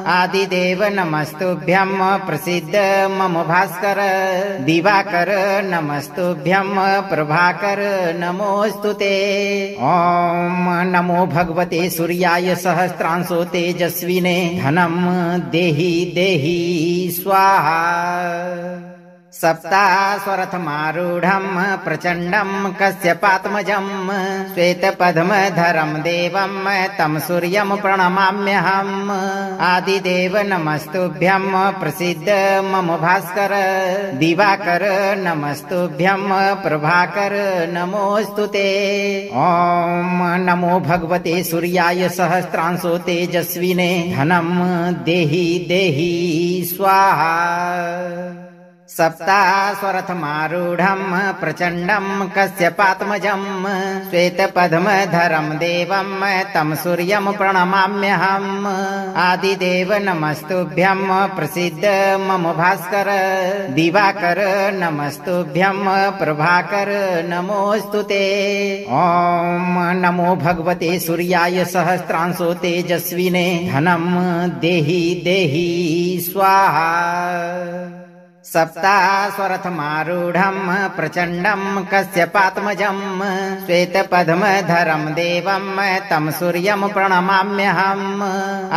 आदिदेव नमस्तुभ्यम् प्रसीद मम भास्कर। दिवाकर नमस्तुभ्यम् प्रभाकर नमोऽस्तु ते। ॐ नमो भगवते सूर्याय सहस्रांशो तेजस्विने धनम् देहि देहि स्वाहा। सप्तास्वरथमारूढम् प्रचण्डम् कश्यपात्मजम् श्वेतपद्मधरम् देवम् तम् सूर्यम् प्रणमाम्यहम्। आदिदेव नमस्तुभ्यम् प्रसीद मम भास्कर। दिवाकर नमस्तुभ्यम् प्रभाकर नमोऽस्तु ते। ॐ नमो भगवते सूर्याय सहस्रांशो तेजस्विने धनम् देहि देहि स्वाहा। सप्तास्वरथमारूढम् प्रचण्डम् कश्यपात्मजम् श्वेतपद्मधरम् देवम् तम् सूर्यम् प्रणमाम्यहम्। आदिदेव नमस्तुभ्यम् प्रसीद मम भास्कर। दिवाकर नमस्तुभ्यम् प्रभाकर नमोऽस्तु ते। ॐ नमो भगवते सूर्याय सहस्रांशो तेजस्विने धनम् देहि देहि स्वाहा। सप्तास्वरथमारूढम् प्रचण्डम् कश्यपात्मजम् श्वेतपद्मधरम् देवम् तम् सूर्यम् प्रणमाम्यहम्।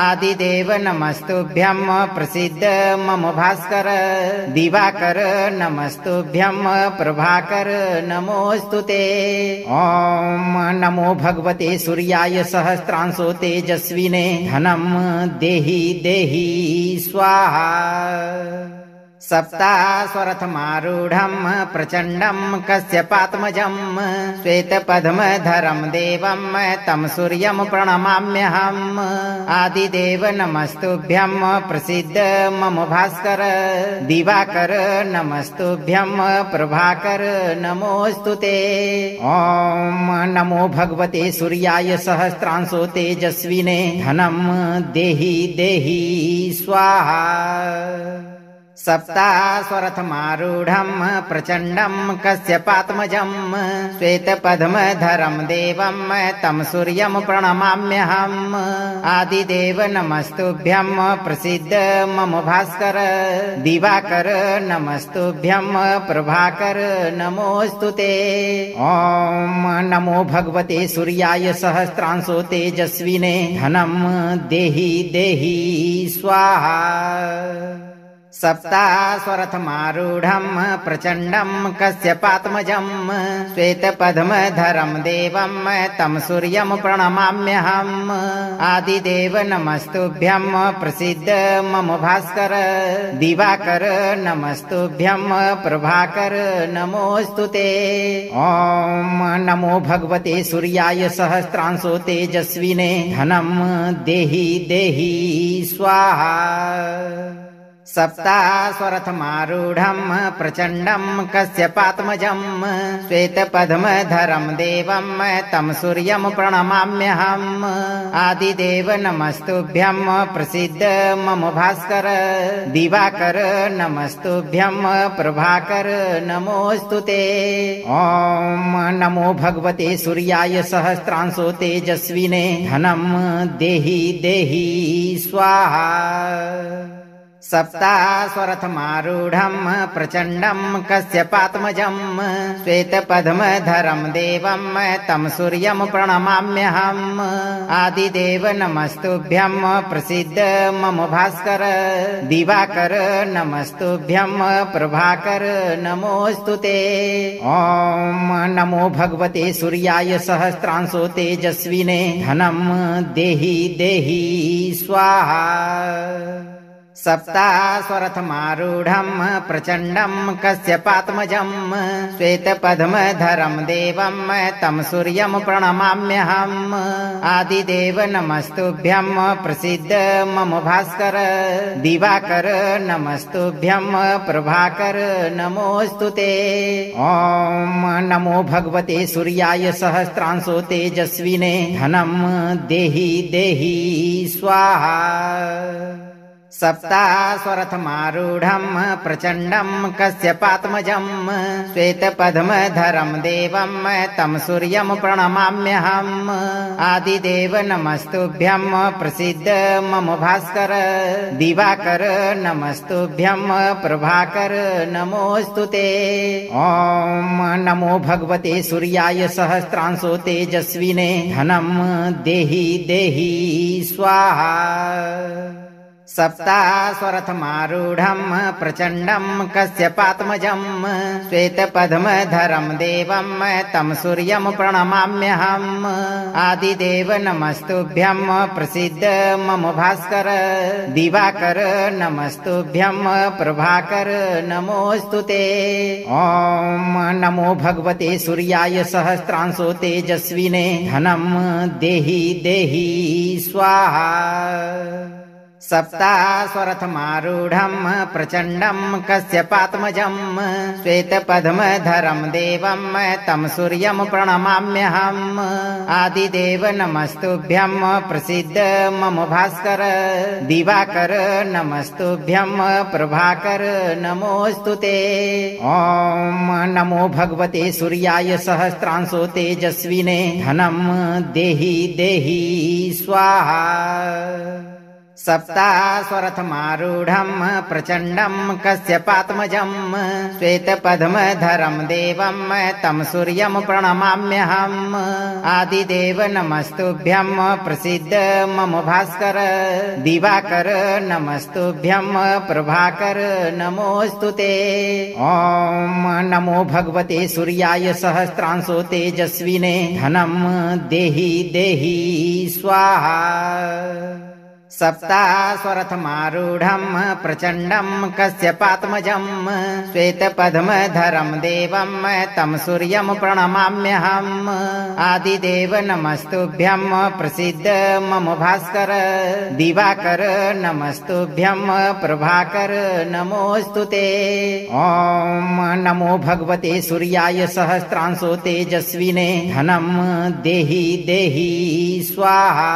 आदिदेव नमस्तुभ्यम् प्रसीद मम भास्कर। दिवाकर नमस्तुभ्यम् प्रभाकर नमोऽस्तु ते। ॐ नमो भगवते सूर्याय सहस्रांशो तेजस्विने धनम् देहि देहि स्वाहा। सप्तास्वरथमारूढम् प्रचण्डम् कश्यपात्मजम् श्वेतपद्मधरम् देवम् तम् सूर्यम् प्रणमाम्यहम्। आदिदेव नमस्तुभ्यम् प्रसीद मम भास्कर। दिवाकर नमस्तुभ्यम् प्रभाकर नमोऽस्तु ते। ॐ नमो भगवते सूर्याय सहस्रांशो तेजस्विने धनम् देहि देहि स्वाहा। सप्तास्वरथमारूढम् प्रचण्डम् कश्यपात्मजम् श्वेतपद्मधरम् देवम् तम् सूर्यम् प्रणमाम्यहम्। आदिदेव नमस्तुभ्यम् प्रसीद मम भास्कर। दिवाकर नमस्तुभ्यम् प्रभाकर नमोऽस्तु ते। ॐ नमो भगवते सूर्याय सहस्रांशो तेजस्विने धनम् देहि देहि स्वाहा। सप्तास्वरथमारूढम् प्रचण्डम् कश्यपात्मजम् श्वेतपद्मधरम् देवम् तम् सूर्यम् प्रणमाम्यहम्। आदिदेव नमस्तुभ्यम् प्रसीद मम भास्कर। दिवाकर नमस्तुभ्यम् प्रभाकर नमोऽस्तु ते। ॐ नमो भगवते सूर्याय सहस्रांशो तेजस्विने धनम् देहि देहि स्वाहा। सप्तास्वरथमारूढम् प्रचण्डम् कश्यपात्मजम् श्वेतपद्मधरम् देवम् तम् सूर्यम् प्रणमाम्यहम्। आदिदेव नमस्तुभ्यम् प्रसीद मम भास्कर। दिवाकर नमस्तुभ्यम् प्रभाकर नमोऽस्तु ते। ॐ नमो भगवते सूर्याय सहस्रांशो तेजस्विने धनम् देहि देहि स्वाहा। सप्तास्वरथमारूढम् प्रचण्डम् कश्यपात्मजम् श्वेतपद्मधरम् देवम् तम् सूर्यम् प्रणमाम्यहम्। आदिदेव नमस्तुभ्यम् प्रसीद मम भास्कर। दिवाकर नमस्तुभ्यम् प्रभाकर नमोऽस्तु ते। ॐ नमो भगवते सूर्याय सहस्रांशो तेजस्विने धनम् देहि देहि स्वाहा। सप्तास्वरथमारूढम् प्रचण्डम् कश्यपात्मजम् श्वेतपद्मधरम् देवम् तम् सूर्यम् प्रणमाम्यहम्। आदिदेव नमस्तुभ्यम् प्रसीद मम भास्कर। दिवाकर नमस्तुभ्यम् प्रभाकर नमोऽस्तु ते। ॐ नमो भगवते सूर्याय सहस्रांशो तेजस्विने धनम् देहि देहि स्वाहा। सप्तास्वरथमारूढम् प्रचण्डम् कश्यपात्मजम् श्वेतपद्मधरम् देवम् तम् सूर्यम् प्रणमाम्यहम्। आदिदेव नमस्तुभ्यम् प्रसीद मम भास्कर। दिवाकर नमस्तुभ्यम् प्रभाकर नमोऽस्तु ते। ॐ नमो भगवते सूर्याय सहस्रांशो तेजस्विने धनम् देहि देहि स्वाहा। सप्तास्वरथमारूढम् प्रचण्डम् कश्यपात्मजम् श्वेतपद्मधरम् देवम् तम् सूर्यम् प्रणमाम्यहम्। आदिदेव नमस्तुभ्यम् प्रसीद मम भास्कर। दिवाकर नमस्तुभ्यम् प्रभाकर नमोऽस्तु ते। ॐ नमो भगवते सूर्याय सहस्रांशो तेजस्विने धनम् देहि देहि स्वाहा। सप्तास्वरथमारूढम् प्रचण्डम् कश्यपात्मजम् श्वेतपद्मधरम् देवम् तम् सूर्यम् प्रणमाम्यहम्। आदिदेव नमस्तुभ्यम् प्रसीद मम भास्कर। दिवाकर नमस्तुभ्यम् प्रभाकर नमोऽस्तु ते। ॐ नमो भगवते सूर्याय सहस्रांशो तेजस्विने धनम् देहि देहि स्वाहा। सप्तास्वरथमारूढम् प्रचण्डम् कश्यपात्मजम् श्वेतपद्मधरम् देवम् तम् सूर्यम् प्रणमाम्यहम्। आदिदेव नमस्तुभ्यम् प्रसीद मम भास्कर। दिवाकर नमस्तुभ्यम् प्रभाकर नमोऽस्तु ते। ॐ नमो भगवते सूर्याय सहस्रांशो तेजस्विने धनम् देहि देहि स्वाहा। सप्तास्वरथमारूढम् प्रचण्डम् कश्यपात्मजम् श्वेतपद्मधरम् देवम् तम् सूर्यम् प्रणमाम्यहम्। आदिदेव नमस्तुभ्यम् प्रसीद मम भास्कर। दिवाकर नमस्तुभ्यम् प्रभाकर नमोऽस्तु ते। ॐ नमो भगवते सूर्याय सहस्रांशो तेजस्विने धनम् देहि देहि स्वाहा।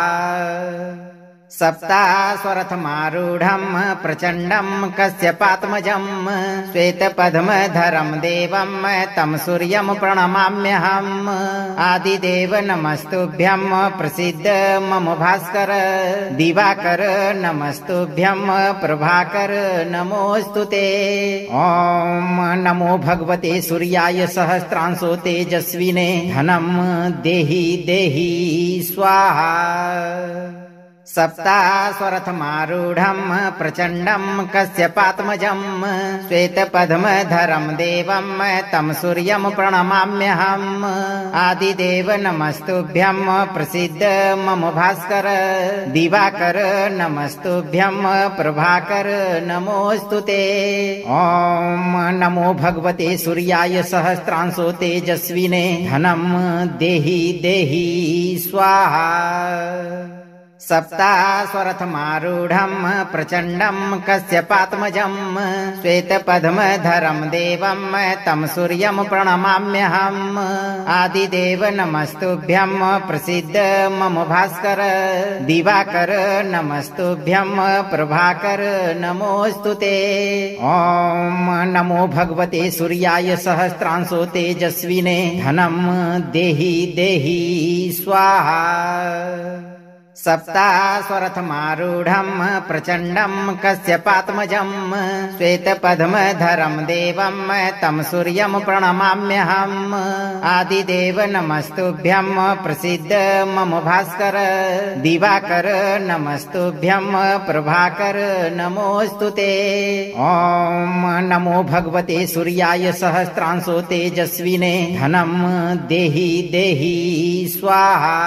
सप्तास्वरथमारूढम् प्रचण्डम् कश्यपात्मजम् श्वेतपद्मधरम् देवम् तम् सूर्यम् प्रणमाम्यहम्। आदिदेव नमस्तुभ्यम् प्रसीद मम भास्कर। दिवाकर नमस्तुभ्यम् प्रभाकर नमोऽस्तु ते। ॐ नमो भगवते सूर्याय सहस्रांशो तेजस्विने धनम् देहि देहि स्वाहा। सप्तास्वरथमारूढम् प्रचण्डम् कश्यपात्मजम् श्वेतपद्मधरम् देवम् तम् सूर्यम् प्रणमाम्यहम्। आदिदेव नमस्तुभ्यम् प्रसीद मम भास्कर। दिवाकर नमस्तुभ्यम् प्रभाकर नमोऽस्तु ते। ॐ नमो भगवते सूर्याय सहस्रांशो तेजस्विने धनम् देहि देहि स्वाहा। सप्तास्वरथमारूढम् प्रचण्डम् कश्यपात्मजम् श्वेतपद्मधरम् देवम् तम् सूर्यम् प्रणमाम्यहम्। आदिदेव नमस्तुभ्यम् प्रसीद मम भास्कर। दिवाकर नमस्तुभ्यम् प्रभाकर नमोऽस्तु ते। ॐ नमो भगवते सूर्याय सहस्रांशो तेजस्विने धनम् देहि देहि स्वाहा। सप्तास्वरथमारूढम् प्रचण्डम् कश्यपात्मजम् श्वेतपद्मधरम् देवम् तम् सूर्यम् प्रणमाम्यहम्। आदिदेव नमस्तुभ्यम् प्रसीद मम भास्कर। दिवाकर नमस्तुभ्यम् प्रभाकर नमोऽस्तु ते। ॐ नमो भगवते सूर्याय सहस्रांशो तेजस्विने धनम् देहि देहि स्वाहा।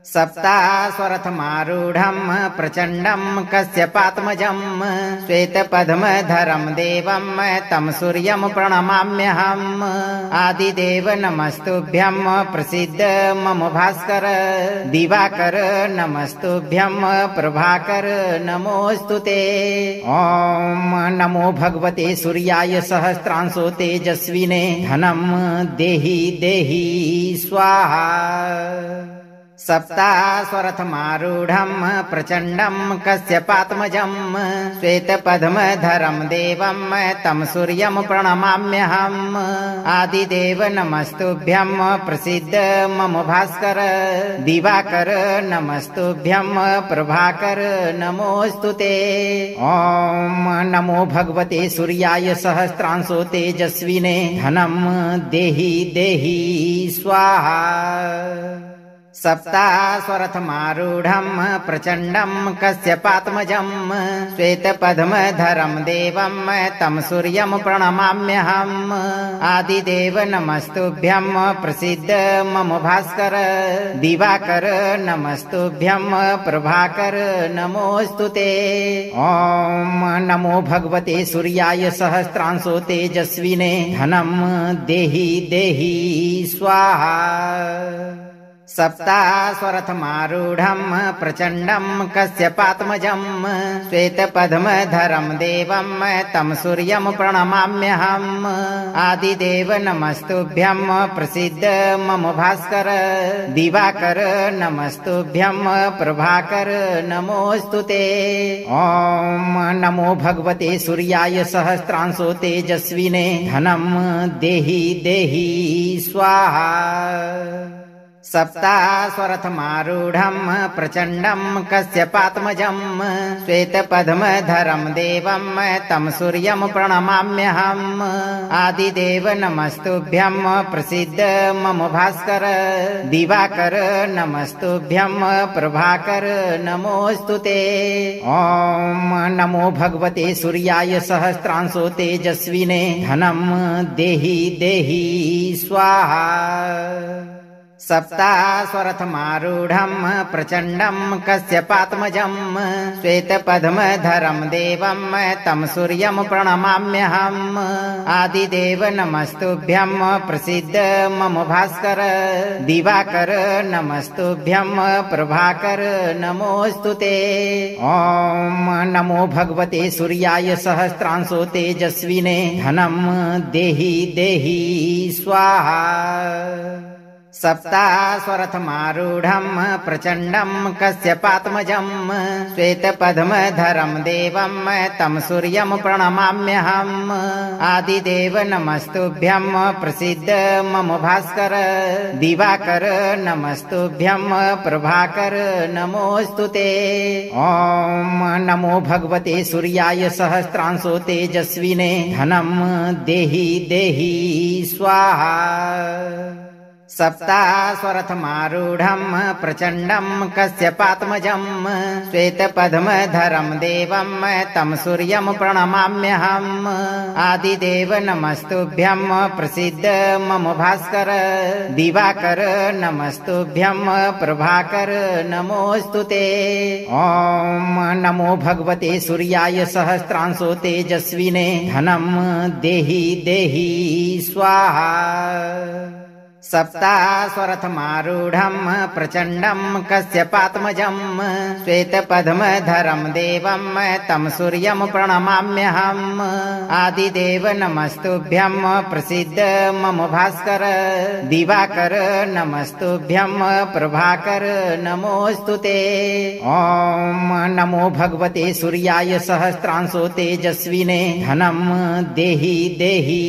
सप्तास्वरथमारूढम् प्रचण्डम् कश्यपात्मजम् श्वेतपद्मधरम् देवम् तम् सूर्यम् प्रणमाम्यहम्। आदिदेव नमस्तुभ्यम् प्रसीद मम भास्कर। दिवाकर नमस्तुभ्यम् प्रभाकर नमोऽस्तु ते। ॐ नमो भगवते सूर्याय सहस्रांशो तेजस्विने धनम् देहि देहि स्वाहा। सप्तास्वरथमारूढम् प्रचण्डम् कश्यपात्मजम् श्वेतपद्मधरम् देवम् तम् सूर्यम् प्रणमाम्यहम्। आदिदेव नमस्तुभ्यम् प्रसीद मम भास्कर। दिवाकर नमस्तुभ्यम् प्रभाकर नमोऽस्तु ते। ॐ नमो भगवते सूर्याय सहस्रांशो तेजस्विने धनम् देहि देहि स्वाहा। सप्तास्वरथमारूढम् प्रचण्डम् कश्यपात्मजम् श्वेतपद्मधरम् देवम् तम् सूर्यम् प्रणमाम्यहम्। आदिदेव नमस्तुभ्यम् प्रसीद मम भास्कर। दिवाकर नमस्तुभ्यम् प्रभाकर नमोऽस्तु ते। ॐ नमो भगवते सूर्याय सहस्रांशो तेजस्विने धनम् देहि देहि स्वाहा। सप्तास्वरथमारूढम् प्रचण्डम् कश्यपात्मजम् श्वेतपद्मधरम् देवम् तम् सूर्यम् प्रणमाम्यहम्। आदिदेव नमस्तुभ्यम् प्रसीद मम भास्कर। दिवाकर नमस्तुभ्यम् प्रभाकर नमोऽस्तु ते। ॐ नमो भगवते सूर्याय सहस्रांशो तेजस्विने धनम् देहि देहि स्वाहा। सप्तास्वरथमारूढम् प्रचण्डम् कश्यपात्मजम् श्वेतपद्मधरम् देवम् तम् सूर्यम् प्रणमाम्यहम्। आदिदेव नमस्तुभ्यम् प्रसीद मम भास्कर। दिवाकर नमस्तुभ्यम् प्रभाकर नमोऽस्तु ते। ॐ नमो भगवते सूर्याय सहस्रांशो तेजस्विने धनम् देहि देहि स्वाहा। सप्तास्वरथमारूढम् प्रचण्डम् कश्यपात्मजम् श्वेतपद्मधरम् देवम् तम् सूर्यम् प्रणमाम्यहम्। आदिदेव नमस्तुभ्यम् प्रसीद मम भास्कर। दिवाकर नमस्तुभ्यम् प्रभाकर नमोऽस्तु ते। ॐ नमो भगवते सूर्याय सहस्रांशो तेजस्विने धनम् देहि देहि स्वाहा। सप्तास्वरथमारूढम् प्रचण्डम् कश्यपात्मजम् श्वेतपद्मधरम् देवम् तम् सूर्यम् प्रणमाम्यहम्। आदिदेव नमस्तुभ्यम् प्रसीद मम भास्कर। दिवाकर नमस्तुभ्यम् प्रभाकर नमोऽस्तु ते। ॐ नमो भगवते सूर्याय सहस्रांशो तेजस्विने धनम् देहि देहि स्वाहा। सप्तास्वरथमारूढम् प्रचण्डम् कश्यपात्मजम् श्वेतपद्मधरम् देवम् तम् सूर्यम् प्रणमाम्यहम्। आदिदेव नमस्तुभ्यम् प्रसीद मम भास्कर। दिवाकर नमस्तुभ्यम् प्रभाकर नमोऽस्तु ते। ॐ नमो भगवते सूर्याय सहस्रांशो तेजस्विने धनम् देहि देहि स्वाहा। सप्तास्वरथमारूढम् प्रचण्डम् कश्यपात्मजम् श्वेतपद्मधरम् देवम् तम् सूर्यम् प्रणमाम्यहम्। आदिदेव नमस्तुभ्यम् प्रसीद मम भास्कर। दिवाकर नमस्तुभ्यम् प्रभाकर नमोऽस्तु ते। ॐ नमो भगवते सूर्याय सहस्रांशो तेजस्विने धनम् देहि देहि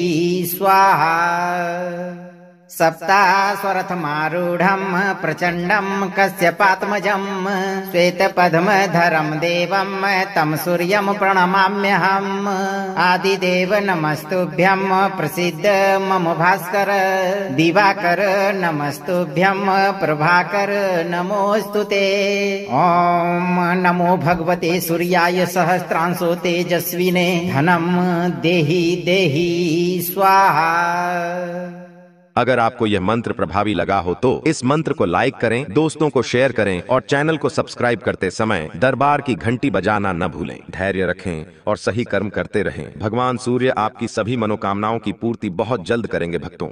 स्वाहा। सप्तास्वरथमारूढम् प्रचण्डम् कश्यपात्मजम् श्वेतपद्मधरम् देवम् तम् सूर्यम् प्रणमाम्यहम् आदिदेव नमस्तुभ्यम् प्रसीद मम भास्कर दिवाकर नमस्तुभ्यम् प्रभाकर नमोऽस्तु ते। ॐ नमो भगवते सूर्याय सहस्रांशो तेजस्विने धनम् देहि देहि स्वाहा। अगर आपको यह मंत्र प्रभावी लगा हो तो इस मंत्र को लाइक करें, दोस्तों को शेयर करें और चैनल को सब्सक्राइब करते समय दरबार की घंटी बजाना न भूलें। धैर्य रखें और सही कर्म करते रहें। भगवान सूर्य आपकी सभी मनोकामनाओं की पूर्ति बहुत जल्द करेंगे भक्तों।